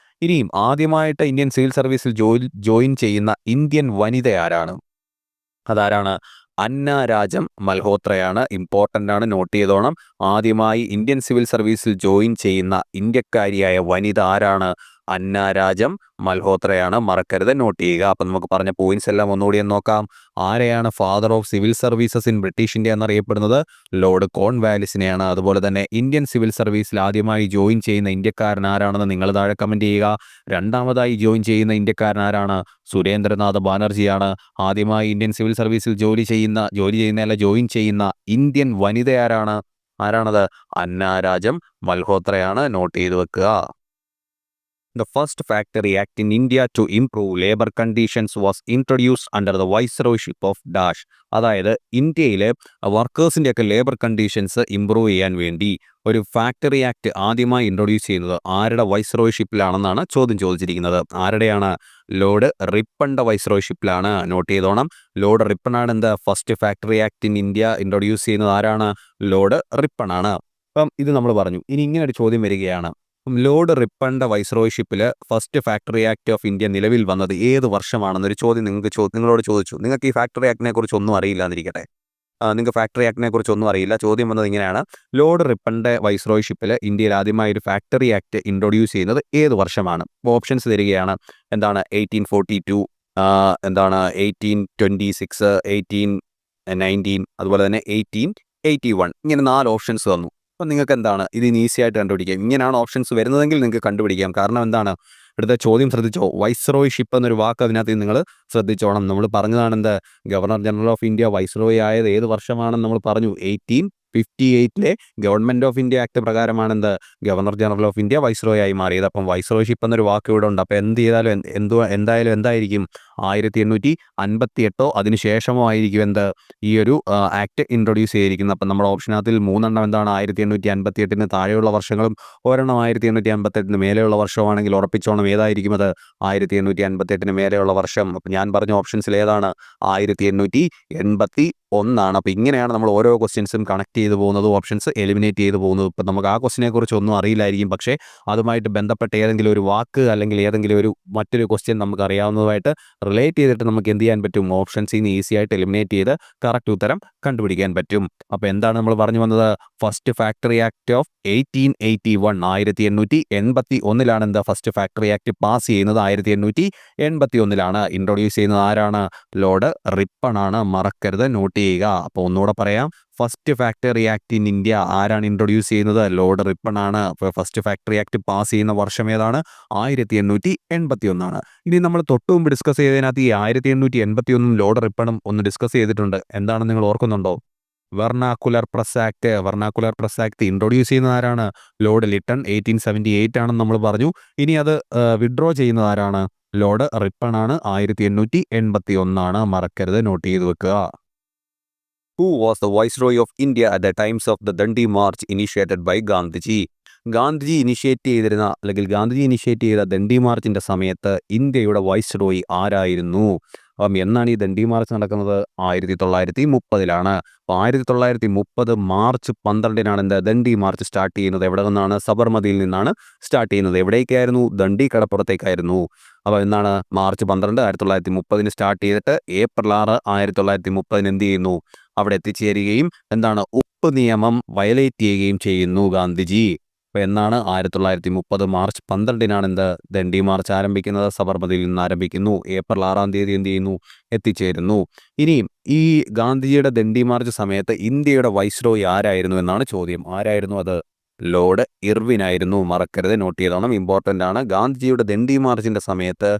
ഇനിയും ആദ്യമായിട്ട് ഇന്ത്യൻ സിവിൽ സർവീസിൽ ജോയിൻ ചെയ്യുന്ന ഇന്ത്യൻ വനിത ആരാണ്, അതാരാണ്, അന്ന രാജം മൽഹോത്രയാണ്. ഇമ്പോർട്ടൻ്റ് ആണ്, നോട്ട് ചെയ്തോണം. ആദ്യമായി ഇന്ത്യൻ സിവിൽ സർവീസിൽ ജോയിൻ ചെയ്യുന്ന ഇന്ത്യക്കാരിയായ വനിത ആരാണ്, അന്ന രാജം മൽഹോത്രയാണ്, മറക്കരുത്, നോട്ട് ചെയ്യുക. അപ്പം നമുക്ക് പറഞ്ഞ പോയിന്റ്സ് എല്ലാം ഒന്നുകൂടി നോക്കാം. ആരെയാണ് father of civil services in British India എന്നറിയപ്പെടുന്നത്, ലോർഡ് കോൺവാലിസിനെയാണ്. അതുപോലെ തന്നെ ഇന്ത്യൻ സിവിൽ സർവീസിൽ ആദ്യമായി ജോയിൻ ചെയ്യുന്ന ഇന്ത്യക്കാരൻ ആരാണെന്ന് നിങ്ങൾ താഴെ കമൻറ്റ് ചെയ്യുക. രണ്ടാമതായി ജോയിൻ ചെയ്യുന്ന ഇന്ത്യക്കാരൻ ആരാണ്, സുരേന്ദ്രനാഥ് ബാനർജിയാണ്. ആദ്യമായി ഇന്ത്യൻ സിവിൽ സർവീസിൽ ജോയിൻ ചെയ്യുന്ന ഇന്ത്യൻ വനിത ആരാണത്, അന്ന രാജം മൽഹോത്രയാണ്, നോട്ട് ചെയ്ത് വെക്കുക. The first Factory Act in India to improve labor conditions was introduced under the viceroyship of Dash. അതായത് ഇന്ത്യയിലെ വർക്കേഴ്സിൻ്റെയൊക്കെ ലേബർ കണ്ടീഷൻസ് ഇമ്പ്രൂവ് ചെയ്യാൻ വേണ്ടി ഒരു ഫാക്ടറി ആക്ട് ആദ്യമായി ഇൻട്രൊഡ്യൂസ് ചെയ്യുന്നത് ആരുടെ വൈസ്രോയ്ഷിപ്പിലാണെന്നാണ് ചോദ്യം ചോദിച്ചിരിക്കുന്നത്. ആരുടെയാണ്, ലോർഡ് റിപ്പണിൻ്റെ വൈസ്രോയ്ഷിപ്പിലാണ്, നോട്ട് ചെയ്തോണം. ലോർഡ് റിപ്പണാണ് എന്ത് first factory act in India introduce ചെയ്യുന്നത് ആരാണ്, ലോർഡ് റിപ്പണാണ്. അപ്പം ഇത് നമ്മൾ പറഞ്ഞു. ഇനി ഇങ്ങനെ ഒരു ചോദ്യം വരികയാണ്, ലോർഡ് റിപ്പണിൻ്റെ വൈസ്രോയ്ഷിപ്പിൽ first factory act of India നിലവിൽ വന്നത് ഏത് വർഷമാണെന്നൊരു ചോദ്യം നിങ്ങളോട് ചോദിച്ചു. നിങ്ങൾക്ക് ഈ ഫാക്ടറി ആക്ടിനെ കുറിച്ച് ഒന്നും അറിയില്ല എന്നിരിക്കട്ടെ, നിങ്ങൾക്ക് ഫാക്ടറി ആക്ടിനെ കുറിച്ച് ഒന്നും അറിയില്ല. ചോദ്യം വന്നത് ഇങ്ങനെയാണ്, ലോർഡ് റിപ്പണിൻ്റെ വൈസ്രോയ്ഷിപ്പിൽ ഇന്ത്യയിൽ ആദ്യമായി ഒരു ഫാക്ടറി ആക്ട് ഇൻട്രൊഡ്യൂസ് ചെയ്യുന്നത് ഏത് വർഷമാണ്. ഓപ്ഷൻസ് തരികയാണ്, എന്താണ് 1842, എന്താണ് 1826, 1819, അതുപോലെ തന്നെ 1881. ഇങ്ങനെ 4 ഓപ്ഷൻസ് തന്നു. അപ്പം നിങ്ങൾക്ക് എന്താണ് ഇതിന് ഈസി ആയിട്ട് കണ്ടുപിടിക്കാം. ഇങ്ങനെയാണ് ഓപ്ഷൻസ് വരുന്നതെങ്കിൽ നിങ്ങൾക്ക് കണ്ടുപിടിക്കാം. കാരണം എന്താണ്, ഇവിടുത്തെ ചോദ്യം ശ്രദ്ധിച്ചോ, വൈസ്രോയ്ഷിപ്പ് എന്നൊരു വാക്ക് അതിനകത്ത് നിങ്ങൾ ശ്രദ്ധിച്ചോണം. നമ്മൾ പറഞ്ഞതാണ് എന്ത്, governor general of India viceroy ആയത് ഏത് വർഷമാണെന്ന് നമ്മൾ പറഞ്ഞു, 1858 ഗവൺമെൻറ് ഓഫ് ഇന്ത്യ ആക്ട് പ്രകാരമാണെന്ത്, governor general of India viceroy ആയി മാറിയത്. അപ്പം വൈസ്രോയ്ഷിപ്പ് എന്നൊരു വാക്ക് ഇവിടെ ഉണ്ട്. അപ്പോൾ എന്തായാലും എന്തായിരിക്കും, 1858 അതിനുശേഷമോ ആയിരിക്കും എന്ത്, ഈ ഒരു ആക്ട് ഇൻട്രൊഡ്യൂസ് ചെയ്തിരിക്കുന്നത്. അപ്പം നമ്മുടെ ഓപ്ഷനകത്തിൽ 3 എന്താണ്, 1858 താഴെയുള്ള വർഷങ്ങളും 1 1858 മേലെയുള്ള വർഷമാണെങ്കിൽ ഉറപ്പിച്ചോണം ഏതായിരിക്കും അത്, 1858 മേലെയുള്ള വർഷം. അപ്പം ഞാൻ പറഞ്ഞ ഓപ്ഷൻസിൽ ഏതാണ്, 1881. അപ്പോൾ ഇങ്ങനെയാണ് നമ്മൾ ഓരോ ക്വസ്റ്റ്യൻസും കണക്ട് ചെയ്ത് പോകുന്നത്, ഓപ്ഷൻസ് എലിമിനേറ്റ് ചെയ്ത് പോകുന്നത്. ഇപ്പം നമുക്ക് ആ ക്വസ്റ്റിനെ കുറിച്ച് ഒന്നും അറിയില്ലായിരിക്കും, പക്ഷേ അതുമായിട്ട് ബന്ധപ്പെട്ട ഏതെങ്കിലും ഒരു വാക്ക് അല്ലെങ്കിൽ ഏതെങ്കിലും ഒരു മറ്റൊരു ക്വസ്റ്റ്യൻ നമുക്ക് അറിയാവുന്നതുമായിട്ട് റിലേറ്റ് ചെയ്തിട്ട് നമുക്ക് എന്ത് ചെയ്യാൻ പറ്റും, ഓപ്ഷൻസിൽ നിന്ന് ഈസി ആയിട്ട് എലിമിനേറ്റ് ചെയ്ത് കറക്റ്റ് ഉത്തരം കണ്ടുപിടിക്കാൻ പറ്റും. അപ്പോൾ എന്താണ് നമ്മൾ പറഞ്ഞു വന്നത്, ഫസ്റ്റ് ഫാക്ടറി ആക്ട് ഓഫ് 1881, 1881 എന്താ ഫസ്റ്റ് ഫാക്ടറി ആക്ട് പാസ് ചെയ്യുന്നത്, 1881 ഇൻട്രൊഡ്യൂസ് ചെയ്യുന്നത് ആരാണ്, ലോർഡ് റിപ്പണാണ്, മറക്കരുത്, നോട്ട് ചെയ്യുക. അപ്പോൾ ഒന്നുകൂടെ പറയാം, first factory act in India ആരാണ് ഇൻട്രൊഡ്യൂസ് ചെയ്യുന്നത്, ലോർഡ് റിപ്പണാണ്. അപ്പോൾ ഫസ്റ്റ് ഫാക്ടറി ആക്ട് പാസ് ചെയ്യുന്ന വർഷം ഏതാണ്, 1881. ഇനി നമ്മൾ തൊട്ട് മുമ്പ് ഡിസ്കസ് ചെയ്തതിനകത്ത് ഈ 1881 ലോർഡ് റിപ്പണും ഒന്ന് ഡിസ്കസ് ചെയ്തിട്ടുണ്ട്. എന്താണ് നിങ്ങൾ ഓർക്കുന്നുണ്ടോ, വെർണാക്കുലർ പ്രസ് ആക്ട് ഇൻട്രൊഡ്യൂസ് ചെയ്യുന്നത് ആരാണ്, ലോർഡ് ലിട്ടൺ, 1878 ആണെന്ന് നമ്മൾ പറഞ്ഞു. ഇനി അത് വിഡ്രോ ചെയ്യുന്നത് ആരാണ്, ലോർഡ് റിപ്പണാണ്, 1881, മറക്കരുത്, നോട്ട് ചെയ്ത് വെക്കുക. Who was the Viceroy of India at the times of the Dandi March initiated by Gandhiji? Gandhiji initiate ചെയ്ത ദണ്ഡി മാർച്ചിൻ്റെ സമയത്ത് ഇന്ത്യയുടെ വൈസ്രോയി ആരായിരുന്നു, അപ്പം എന്നാണ് ഈ ദണ്ഡി മാർച്ച് നടക്കുന്നത്? 1930 അപ്പോൾ 1930 മാർച്ച് 12 എന്ത് ദണ്ഡി മാർച്ച് സ്റ്റാർട്ട് ചെയ്യുന്നത്. എവിടെ നിന്നാണ്? സബർമതിയിൽ നിന്നാണ് സ്റ്റാർട്ട് ചെയ്യുന്നത്. എവിടേക്കായിരുന്നു? ദണ്ഡി കടപ്പുറത്തേക്കായിരുന്നു. അപ്പോൾ എന്നാണ്? മാർച്ച് 12 1930 സ്റ്റാർട്ട് ചെയ്തിട്ട് ഏപ്രിൽ 6 1930 എന്ത് ചെയ്യുന്നു? അവിടെ എത്തിച്ചേരുകയും എന്താണ്? ഉപ്പ് നിയമം വയലേറ്റ് ചെയ്യുകയും ചെയ്യുന്നു ഗാന്ധിജി. അപ്പോൾ എന്നാണ്? 1930 മാർച്ച് 12 എന്ത് ദണ്ഡി മാർച്ച് ആരംഭിക്കുന്നത്. സബർമതിയിൽ നിന്ന് ആരംഭിക്കുന്നു. ഏപ്രിൽ 6 എന്ത് ചെയ്യുന്നു? എത്തിച്ചേരുന്നു. ഇനിയും ഈ ഗാന്ധിജിയുടെ ദണ്ഡി മാർച്ച് സമയത്ത് ഇന്ത്യയുടെ വൈസ്രോയി ആരായിരുന്നു എന്നാണ് ചോദ്യം. ആരായിരുന്നു അത്? ലോർഡ് ഇർവിൻ ആയിരുന്നു. മറക്കരുത്, നോട്ട് ചെയ്തോണം, ഇമ്പോർട്ടൻ്റ് ആണ്. ഗാന്ധിജിയുടെ ദണ്ഡി മാർച്ചിൻ്റെ സമയത്ത്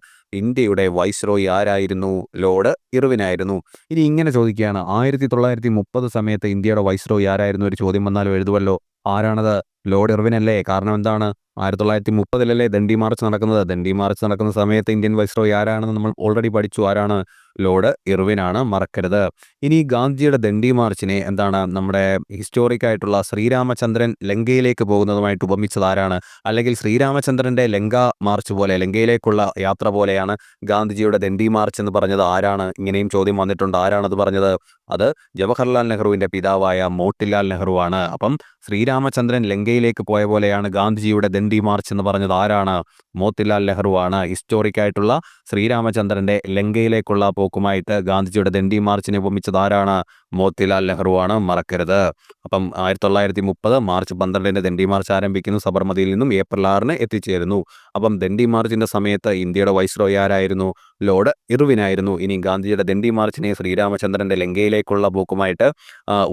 ഇന്ത്യയുടെ വൈസ്രോയി ആരായിരുന്നു? ലോർഡ് ഇർവിൻ ആയിരുന്നു. ഇനി ഇങ്ങനെ ചോദിക്കുകയാണ്, 1930 സമയത്ത് ഇന്ത്യയുടെ വൈസ്രോയി ആരായിരുന്നു? ഒരു ചോദ്യം വന്നാലും എഴുതുമല്ലോ. ആരാണത്? ലോർഡ് ഇർവിൻ അല്ലേ? കാരണം എന്താണ്? 1930 ദണ്ഡി മാർച്ച് നടക്കുന്നത്. ദണ്ഡി മാർച്ച് നടക്കുന്ന സമയത്ത് ഇന്ത്യൻ വൈസ്രോയി ആരാണെന്ന് നമ്മൾ ഓൾറെഡി പഠിച്ചു. ആരാണ്? ലോർഡ് ഇർവിൻ ആണ്. മറക്കരുത്. ഇനി ഗാന്ധിജിയുടെ ദണ്ഡി മാർച്ചിനെ എന്താണ് നമ്മുടെ ഹിസ്റ്റോറിക് ആയിട്ടുള്ള ശ്രീരാമചന്ദ്രൻ ലങ്കയിലേക്ക് പോകുന്നതുമായിട്ട് ഉപമിച്ചത് ആരാണ്? അല്ലെങ്കിൽ ശ്രീരാമചന്ദ്രൻ്റെ ലങ്ക മാർച്ച് പോലെ, ലങ്കയിലേക്കുള്ള യാത്ര പോലെയാണ് ഗാന്ധിജിയുടെ ദണ്ഡി മാർച്ച് എന്ന് പറഞ്ഞത് ആരാണ്? ഇങ്ങനെയും ചോദ്യം വന്നിട്ടുണ്ട്. ആരാണത് പറഞ്ഞത്? അത് ജവഹർലാൽ നെഹ്റുവിൻ്റെ പിതാവായ മോട്ടിലാൽ നെഹ്റു ആണ്. അപ്പം ശ്രീരാമചന്ദ്രൻ ലങ്കയിലേക്ക് പോയ പോലെയാണ് ഗാന്ധിജിയുടെ ദണ്ഡി മാർച്ച് എന്ന് പറഞ്ഞത് ആരാണ്? മോത്തിലാൽ നെഹ്റു ആണ്. ഹിസ്റ്റോറിക് ആയിട്ടുള്ള ശ്രീരാമചന്ദ്രൻ്റെ ലങ്കയിലേക്കുള്ള പോക്കുമായിട്ട് ഗാന്ധിജിയുടെ ദണ്ഡി മാർച്ചിനെ ഉപമിച്ചത് ആരാണ്? മോത്തിലാൽ നെഹ്റു ആണ്. മറക്കരുത്. അപ്പം 1930 മാർച്ച് 12 ദണ്ഡി മാർച്ച് ആരംഭിക്കുന്നു. സബർമതിയിൽ നിന്നും ഏപ്രിൽ 6 എത്തിച്ചേരുന്നു. അപ്പം ദണ്ഡി മാർച്ചിൻ്റെ സമയത്ത് ഇന്ത്യയുടെ വൈസ്രോയി ആരായിരുന്നു? ലോർഡ് ഇർവിൻ ആയിരുന്നു. ഇനി ഗാന്ധിജിയുടെ ദണ്ഡി മാർച്ചിനെ ശ്രീരാമചന്ദ്രൻ്റെ ലങ്കയിലേക്കുള്ള പോക്കുമായിട്ട്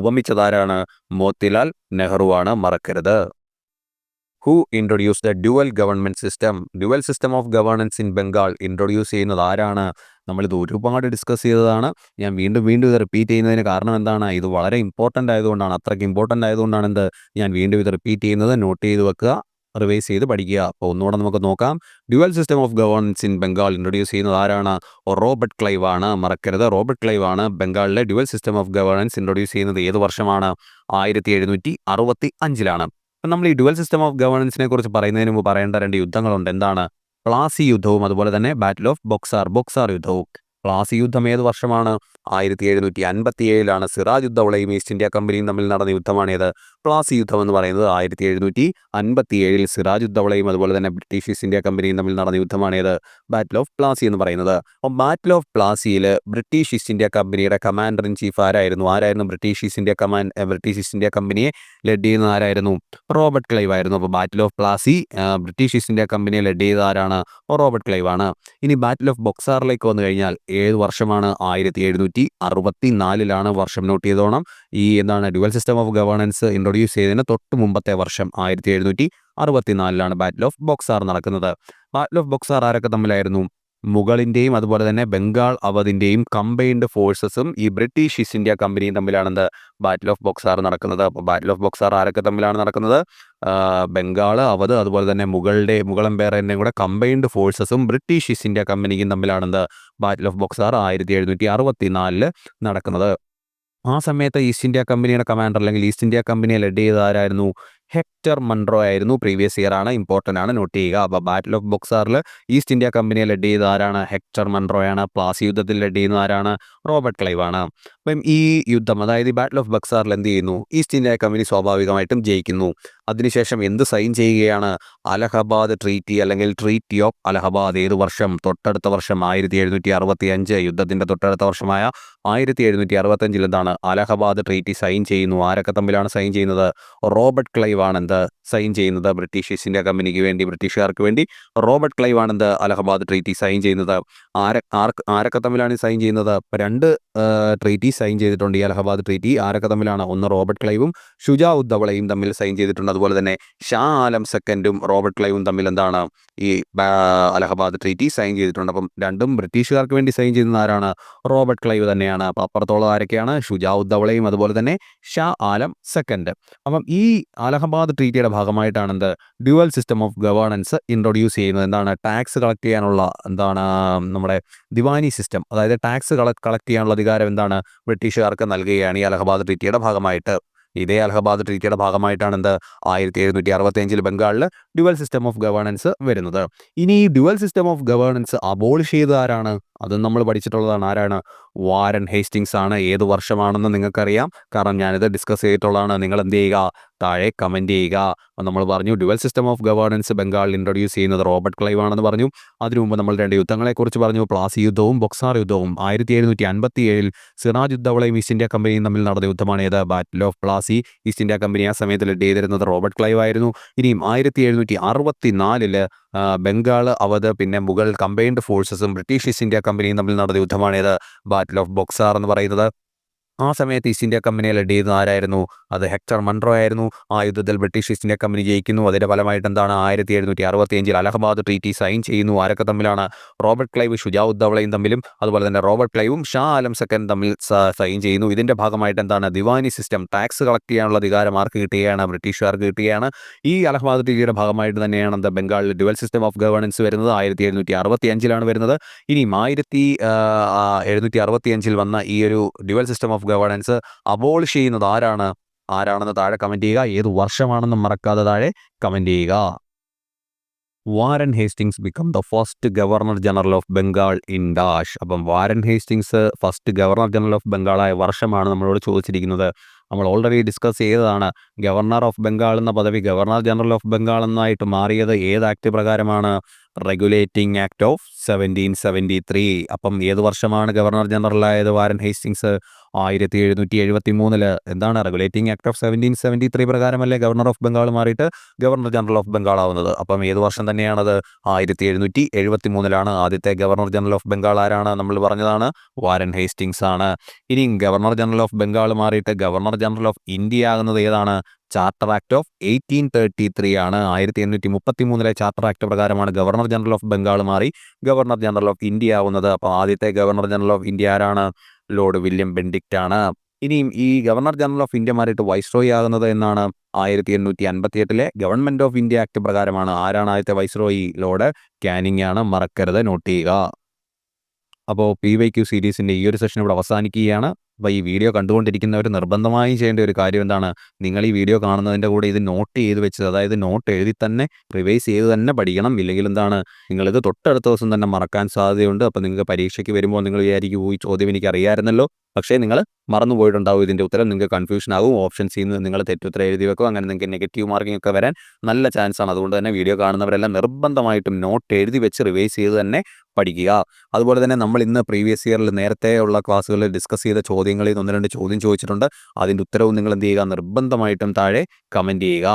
ഉപമിച്ചതാരാണ്? മോത്തിലാൽ നെഹ്റു ആണ്. മറക്കരുത്. Who introduce the dual government system? Dual system of governance in Bengal introduce ചെയ്യുന്നത് ആരാണ്? നമ്മളിത് ഒരുപാട് ഡിസ്കസ് ചെയ്തതാണ്. ഞാൻ വീണ്ടും ഇത് റിപ്പീറ്റ് ചെയ്യുന്നതിന് കാരണം എന്താണ്? ഇത് വളരെ ഇമ്പോർട്ടൻ്റ് ആയതുകൊണ്ടാണ്. അത്രയ്ക്ക് ഇമ്പോർട്ടൻ്റ് ആയതുകൊണ്ടാണ് ഞാൻ വീണ്ടും ഇത് റിപ്പീറ്റ് ചെയ്യുന്നത്. നോട്ട് ചെയ്ത് വെക്കുക, റിവൈസ് ചെയ്ത് പഠിക്കുക. അപ്പോൾ ഒന്നുകൂടെ നമുക്ക് നോക്കാം. Dual system of governance in Bengal introduce ചെയ്യുന്നത് ആരാണ്? റോബർട്ട് ക്ലൈവ് ആണ്. മറക്കരുത്, റോബർട്ട് ക്ലൈവ് ആണ് ബംഗാളിലെ dual system of governance introduce ചെയ്യുന്നത്. ഏത് വർഷമാണ്? 1765. അപ്പം നമ്മൾ ഈ ഡ്യുവൽ സിസ്റ്റം ഓഫ് ഗവേണൻസിനെ കുറിച്ച് പറയുന്നതിന് മുമ്പ് പറയേണ്ട 2 യുദ്ധങ്ങളുണ്ട്. എന്താണ്? പ്ലാസി യുദ്ധവും അതുപോലെ തന്നെ ബാറ്റിൽ ഓഫ് ബൊക്സാർ യുദ്ധവും. പ്ലാസി യുദ്ധം ഏത് വർഷമാണ്? 1757. സിറാജ് ഉദ്ദൗളയും ഈസ്റ്റ് ഇന്ത്യ കമ്പനിയും തമ്മിൽ നടന്ന യുദ്ധമാണേത്? പ്ലാസി യുദ്ധം എന്ന് പറയുന്നത് 1757 സിറാജ് ഉദ്ദൗളയും അതുപോലെ തന്നെ ബ്രിട്ടീഷ് ഈസ്റ്റ് ഇന്ത്യ കമ്പനിയും തമ്മിൽ നടന്ന യുദ്ധമാണേത്? ബാറ്റിൽ ഓഫ് പ്ലാസി എന്ന് പറയുന്നത്. അപ്പം ബാറ്റിൽ ഓഫ് പ്ലാസിയിൽ ബ്രിട്ടീഷ് ഈസ്റ്റ് ഇന്ത്യ കമ്പനിയുടെ കമാൻഡർ ഇൻ ചീഫ് ആരായിരുന്നു? ബ്രിട്ടീഷ് ഈസ്റ്റ് ഇന്ത്യ കമ്പനിയെ ലീഡ് ചെയ്യുന്നത് ആരായിരുന്നു? റോബർട്ട് ക്ലൈവ് ആയിരുന്നു. അപ്പോൾ battle of Plassey British East India കമ്പനിയെ ലീഡ് ചെയ്തത് ആരാണ്? റോബർട്ട് ക്ലൈവ് ആണ്. ഇനി ബാറ്റിൽ ഓഫ് ബൊക്സാറിലേക്ക് വന്നു കഴിഞ്ഞാൽ ഏത് വർഷമാണ്? 1764. വർഷം നോട്ട് ചെയ്തോണം. ഈ dual system of governance introduce ചെയ്തതിന് തൊട്ട് മുമ്പത്തെ വർഷം 1764 ബാറ്റിൽ ഓഫ് ബൊക്സാർ നടക്കുന്നത്. ബാറ്റിൽ ഓഫ് ബൊക്സാർ ആരൊക്കെ തമ്മിലായിരുന്നു? മുഗളിൻ്റെയും അതുപോലെ തന്നെ ബംഗാൾ അവധിൻ്റെയും കമ്പൈൻഡ് ഫോഴ്സസും ഈ ബ്രിട്ടീഷ് ഈസ്റ്റ് ഇന്ത്യ കമ്പനിയും തമ്മിലാണ് ബാറ്റിൽ ഓഫ് ബൊക്സാർ നടക്കുന്നത്. അപ്പോൾ ബാറ്റിൽ ഓഫ് ബൊക്സാർ ആരൊക്കെ തമ്മിലാണ് നടക്കുന്നത്? ബംഗാൾ അവധ് അതുപോലെ തന്നെ മുഗൾ എംപയറിൻ്റെയും കൂടെ കമ്പൈൻഡ് ഫോഴ്സസും ബ്രിട്ടീഷ് ഈസ്റ്റ് ഇന്ത്യ കമ്പനിയും തമ്മിലാണ് ബാറ്റിൽ ഓഫ് ബൊക്സാർ 1764 നടക്കുന്നത്. ആ സമയത്ത് ഈസ്റ്റ് ഇന്ത്യ കമ്പനിയുടെ കമാൻഡർ അല്ലെങ്കിൽ ഈസ്റ്റ് ഇന്ത്യ കമ്പനിയെ ലീഡ് ചെയ്തത് ആരായിരുന്നു? ഹെക്ടർ മൺറോ ആയിരുന്നു. പ്രീവിയസ് ഇയർ ആണ്, ഇമ്പോർട്ടൻ്റ് ആണ്, നോട്ട് ചെയ്യുക. അപ്പോൾ ബാറ്റിൽ ഓഫ് ബൊക്സാറിൽ ഈസ്റ്റ് ഇന്ത്യ കമ്പനിയെ ലീഡ് ചെയ്തത് ആരാണ്? ഹെക്ടർ മൺറോ ആണ്. പ്ലാസി യുദ്ധത്തിൽ ലീഡ് ചെയ്യുന്നത് ആരാണ്? റോബർട്ട് ക്ലൈവ് ആണ്. അപ്പം ഈ യുദ്ധം, അതായത് ഈ ബാറ്റിൽ ഓഫ് ബൊക്സാറിൽ എന്ത് ചെയ്യുന്നു? ഈസ്റ്റ് ഇന്ത്യ കമ്പനി സ്വാഭാവികമായിട്ടും ജയിക്കുന്നു. അതിനുശേഷം എന്ത് സൈൻ ചെയ്യുകയാണ്? അലഹബാദ് ട്രീറ്റി അല്ലെങ്കിൽ ട്രീറ്റി ഓഫ് അലഹബാദ്. ഏത് വർഷം? തൊട്ടടുത്ത വർഷം 1765. യുദ്ധത്തിൻ്റെ തൊട്ടടുത്ത വർഷമായ 1765 എന്താണ്? അലഹബാദ് ട്രീറ്റി സൈൻ ചെയ്യുന്നു. ആരൊക്കെ തമ്മിലാണ് സൈൻ ചെയ്യുന്നത്? റോബർട്ട് ക്ലൈവ് ആണെന്ത് സൈൻ ചെയ്യുന്നത്? ബ്രിട്ടീഷ് ഈസ്റ്റ് ഇന്ത്യ കമ്പനിക്ക് വേണ്ടി, ബ്രിട്ടീഷുകാർക്ക് വേണ്ടി റോബർട്ട് ക്ലൈവ് ആണെന്ത് അലഹബാദ് ട്രീറ്റി സൈൻ ചെയ്യുന്നത്. ആരൊക്കെ തമ്മിലാണ് സൈൻ ചെയ്യുന്നത്? 2 ട്രീറ്റി സൈൻ ചെയ്തിട്ടുണ്ട് ഈ അലഹബാദ് ട്രീറ്റി. ആരൊക്കെ തമ്മിലാണ്? ഒന്ന് റോബർട്ട് ക്ലൈവും ഷുജാ ഉദ്ദൗളയും തമ്മിൽ സൈൻ ചെയ്തിട്ടുണ്ട്. അതുപോലെ തന്നെ ഷാ ആലം സെക്കൻഡും റോബർട്ട് ക്ലൈവും തമ്മിൽ എന്താണ്? ഈ അലഹബാദ് ട്രീറ്റി സൈൻ ചെയ്തിട്ടുണ്ട്. അപ്പം രണ്ടും ബ്രിട്ടീഷുകാർക്ക് വേണ്ടി സൈൻ ചെയ്യുന്നത് ആരാണ്? റോബർട്ട് ക്ലൈവ് തന്നെയാണ്. അപ്പോൾ അപ്പുറത്തോളം ആരൊക്കെയാണ്? ഷുജാ ഉദ്ദൗളയും അതുപോലെ തന്നെ ഷാ ആലം സെക്കൻഡ്. അപ്പം ഈ അലഹബാദ് ട്രീറ്റിയുടെ ഭാഗമായിട്ടാണ് dual system of governance introduce ചെയ്യുന്നത്. എന്താണ്? ടാക്സ് കളക്ട് ചെയ്യാനുള്ള നമ്മുടെ ദിവാനി സിസ്റ്റം, അതായത് ടാക്സ് കളക്ട് ചെയ്യാനുള്ള അധികാരം ബ്രിട്ടീഷുകാർക്ക് നൽകുകയാണ് ഈ അലഹബാദ് ട്രീറ്റിയുടെ ഭാഗമായിട്ട്. ഇതേ അലഹബാദ് ട്രീറ്റിയുടെ ഭാഗമായിട്ടാണ് 1765 ബംഗാളിൽ ഡ്യുവൽ സിസ്റ്റം ഓഫ് ഗവേണൻസ് വരുന്നത്. ഇനി ഈ dual system of governance abolish ചെയ്ത ആരാണ്? അതും നമ്മൾ പഠിച്ചിട്ടുള്ളതാണ്. ആരാണ്? വാരൻ ഹേസ്റ്റിങ്സ് ആണ്. ഏത് വർഷമാണെന്ന് നിങ്ങൾക്കറിയാം, കാരണം ഞാനിത് ഡിസ്കസ് ചെയ്തിട്ടുള്ളതാണ്. നിങ്ങൾ എന്ത് ചെയ്യുക? താഴെ കമൻറ്റ് ചെയ്യുക. അപ്പോൾ നമ്മൾ പറഞ്ഞു ഡ്യുവൽ സിസ്റ്റം ഓഫ് ഗവേണൻസ് ബംഗാളിൽ ഇൻട്രൊഡ്യൂസ് ചെയ്യുന്നത് റോബർട്ട് ക്ലൈവ് ആണെന്ന് പറഞ്ഞു. അതിനു മുമ്പ് നമ്മൾ 2 യുദ്ധങ്ങളെക്കുറിച്ച് പറഞ്ഞു. പ്ലാസി യുദ്ധവും ബൊക്സാർ യുദ്ധവും. 1757 സിറാജ് ഉദ്ദൗളയും ഈസ്റ്റ് ഇന്ത്യ കമ്പനിയും തമ്മിൽ നടന്ന യുദ്ധമാണ് ഏത്? ബാറ്റിൽ of Plassey. East India company ആ സമയത്ത് ലീഡ് ചെയ്തിരുന്നത് റോബർട്ട് ക്ലൈവ് ആയിരുന്നു. ഇനിയും 1764 ബംഗാൾ അവധ് പിന്നെ മുഗൾ കമ്പൈൻഡ് ഫോഴ്സസും ബ്രിട്ടീഷ് ഈസ്റ്റ് ഇന്ത്യ കമ്പനിയും തമ്മിൽ നടന്ന യുദ്ധമാണേത്? ബാറ്റിൽ ഓഫ് ബൊക്സാർ എന്ന് പറയുന്നത്. ആ സമയത്ത് ഈസ്റ്റ് ഇന്ത്യ കമ്പനിയെ ലീഡ് ചെയ്യുന്നത് ആരായിരുന്നു? അത് ഹെക്ടർ മൺട്രോ ആയിരുന്നു. ആ യുദ്ധത്തിൽ ബ്രിട്ടീഷ് ഈസ്റ്റ് ഇന്ത്യ കമ്പനി ജയിക്കുന്നു. അതിൻ്റെ ഫലമായിട്ട് എന്താണ്? 1765 അലഹബാദ് ട്രീറ്റി സൈൻ ചെയ്യുന്നു. ആരൊക്കെ തമ്മിലാണ്? റോബർട്ട് ക്ലൈവ് ഷുജാഉദ്ദൗളയും തമ്മിലും അതുപോലെ തന്നെ റോബർട്ട് ക്ലൈവും ഷാ ആലം സെക്കൻഡ് തമ്മിൽ സൈൻ ചെയ്യുന്നു. ഇതിൻ്റെ ഭാഗമായിട്ട് എന്താണ്? ദിവാനി സിസ്റ്റം, ടാക്സ് കളക്ട് ചെയ്യാനുള്ള അധികാരം ആർക്ക് കിട്ടുകയാണ്? ബ്രിട്ടീഷുകാർക്ക് കിട്ടുകയാണ്. ഈ അലഹബാദ് ട്രീറ്റിയുടെ ഭാഗമായിട്ട് തന്നെയാണ് എന്താ ബംഗാളിൽ ഡ്യുവൽ സിസ്റ്റം ഓഫ് ഗവേണൻസ് വരുന്നത്. 1765 വരുന്നത്. ഇനിയും 1765 വന്ന ഈ ഒരു dual system of governance abolish ചെയ്യുന്നത് ആരാണെന്ന് താഴെ കമൻറ്റ് ചെയ്യുക. ഏത് വർഷമാണെന്ന് മറക്കാതെ താഴെ കമൻറ്റ് ചെയ്യുക. Warren Hastings become the first governor general of Bengal in dash. അപ്പം Warren Hastings first governor general of ബംഗാളായ വർഷമാണ് നമ്മളോട് ചോദിച്ചിരിക്കുന്നത്. നമ്മൾ ഓൾറെഡി ഡിസ്കസ് ചെയ്തതാണ്. ഗവർണർ ഓഫ് ബംഗാൾ എന്ന പദവി ഗവർണർ ജനറൽ ഓഫ് ബംഗാൾ എന്നായിട്ട് മാറിയത് ഏത് ആക്ട് പ്രകാരമാണ്? Regulating act of 1773. അപ്പം ഏത് വർഷമാണ് ഗവർണർ ജനറലായത് വാരൻ ഹേസ്റ്റിങ്സ്? 1773. എന്താണ്? റെഗുലേറ്റിംഗ് ആക്ട് ഓഫ് 1773 പ്രകാരമല്ലേ ഗവർണർ ഓഫ് ബംഗാൾ മാറിയിട്ട് ഗവർണർ ജനറൽ ഓഫ് ബംഗാൾ ആവുന്നത്. അപ്പം ഏത് വർഷം തന്നെയാണത്? 1773 ആദ്യത്തെ ഗവർണർ ജനറൽ ഓഫ് ബംഗാൾ ആരാണ്? നമ്മൾ പറഞ്ഞതാണ് വാരൻ ഹേസ്റ്റിങ്സ് ആണ്. ഇനി ഗവർണർ ജനറൽ ഓഫ് ബംഗാൾ മാറിയിട്ട് ഗവർണർ ജനറൽ ഓഫ് ഇന്ത്യ ആകുന്നത് ഏതാണ്? ചാർട്ടർ ആക്ട് ഓഫ് 1833 ആണ്. 1833 ചാർട്ടർ ആക്ട് പ്രകാരമാണ് ഗവർണർ ജനറൽ ഓഫ് ബംഗാൾ മാറി ഗവർണർ ജനറൽ ഓഫ് ഇന്ത്യ ആവുന്നത്. അപ്പോൾ ആദ്യത്തെ ഗവർണർ ജനറൽ ഓഫ് ഇന്ത്യ ആരാണ്? ലോർഡ് വില്യം ബെൻഡിക്റ്റ് ആണ്. ഇനിയും ഈ ഗവർണർ ജനറൽ ഓഫ് ഇന്ത്യ മാറിയിട്ട് വൈസ്രോയി ആകുന്നത് എന്നാണ്? 1858 ഗവൺമെൻറ് ഓഫ് ഇന്ത്യ ആക്ട് പ്രകാരമാണ്. ആരാണ് ആദ്യത്തെ വൈസ്രോയി? ലോർഡ് കാനിങ് ആണ്. മറക്കരുത്, നോട്ട് ചെയ്യുക. അപ്പോൾ PYQ സീരീസിൻ്റെ ഈ ഒരു സെഷൻ ഇവിടെ അവസാനിക്കുകയാണ്. അപ്പോൾ ഈ വീഡിയോ കണ്ടുകൊണ്ടിരിക്കുന്നവർ നിർബന്ധമായും ചെയ്യേണ്ട ഒരു കാര്യം എന്താണ്? നിങ്ങൾ ഈ വീഡിയോ കാണുന്നതിൻ്റെ കൂടെ ഇത് നോട്ട് ചെയ്ത് വെച്ച്, അതായത് നോട്ട് എഴുതി തന്നെ റിവൈസ് ചെയ്ത് തന്നെ പഠിക്കണം. ഇല്ലെങ്കിൽ എന്താണ്? നിങ്ങളിത് തൊട്ടടുത്ത ദിവസം തന്നെ മറക്കാൻ സാധ്യതയുണ്ട്. അപ്പോൾ നിങ്ങൾക്ക് പരീക്ഷയ്ക്ക് വരുമ്പോൾ നിങ്ങൾ വിചാരിക്കും ഈ ചോദ്യം എനിക്ക് അറിയാമായിരുന്നല്ലോ, പക്ഷേ നിങ്ങൾ മറന്നുപോയിട്ടുണ്ടാവും. ഇതിൻ്റെ ഉത്തരം നിങ്ങൾക്ക് കൺഫ്യൂഷൻ ആകും. ഓപ്ഷൻസിൽ നിന്ന് നിങ്ങൾ തെറ്റുത്തരം എഴുതി വെക്കും. അങ്ങനെ നിങ്ങൾക്ക് നെഗറ്റീവ് മാർക്കിംഗ് ഒക്കെ വരാൻ നല്ല ചാൻസ് ആണ്. അതുകൊണ്ട് തന്നെ വീഡിയോ കാണുന്നവരെല്ലാം നിർബന്ധമായിട്ടും നോട്ട് എഴുതി വെച്ച് റിവൈസ് ചെയ്ത് തന്നെ പഠിക്കുക. അതുപോലെ തന്നെ നമ്മൾ ഇന്ന് പ്രീവിയസ് ഇയറിൽ നേരത്തെ ഉള്ള ക്ലാസ്സുകളിൽ ഡിസ്കസ് ചെയ്ത ചോദ്യങ്ങളിൽ 1-2 ചോദ്യം ചോദിച്ചിട്ടുണ്ട്. അതിൻ്റെ ഉത്തരവും നിങ്ങൾ എന്ത് ചെയ്യുക? നിർബന്ധമായിട്ടും താഴെ കമൻറ്റ് ചെയ്യുക.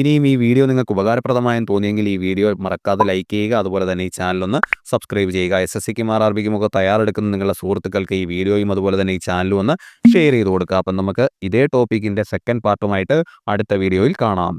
ഇനിയും ഈ വീഡിയോ നിങ്ങൾക്ക് ഉപകാരപ്രദമായെന്ന് തോന്നിയെങ്കിൽ ഈ വീഡിയോ മറക്കാതെ ലൈക്ക് ചെയ്യുക. അതുപോലെ തന്നെ ഈ ചാനലൊന്ന് സബ്സ്ക്രൈബ് ചെയ്യുക. SSCക്കും RRBക്കും ഒക്കെ തയ്യാറെടുക്കുന്ന നിങ്ങളുടെ സുഹൃത്തുക്കൾക്ക് ഈ വീഡിയോയും അതുപോലെ തന്നെ ഈ ചാനലും ഒന്ന് ഷെയർ ചെയ്ത് കൊടുക്കുക. അപ്പം നമുക്ക് ഇതേ ടോപ്പിക്കിൻ്റെ സെക്കൻഡ് പാർട്ടുമായിട്ട് അടുത്ത വീഡിയോയിൽ കാണാം.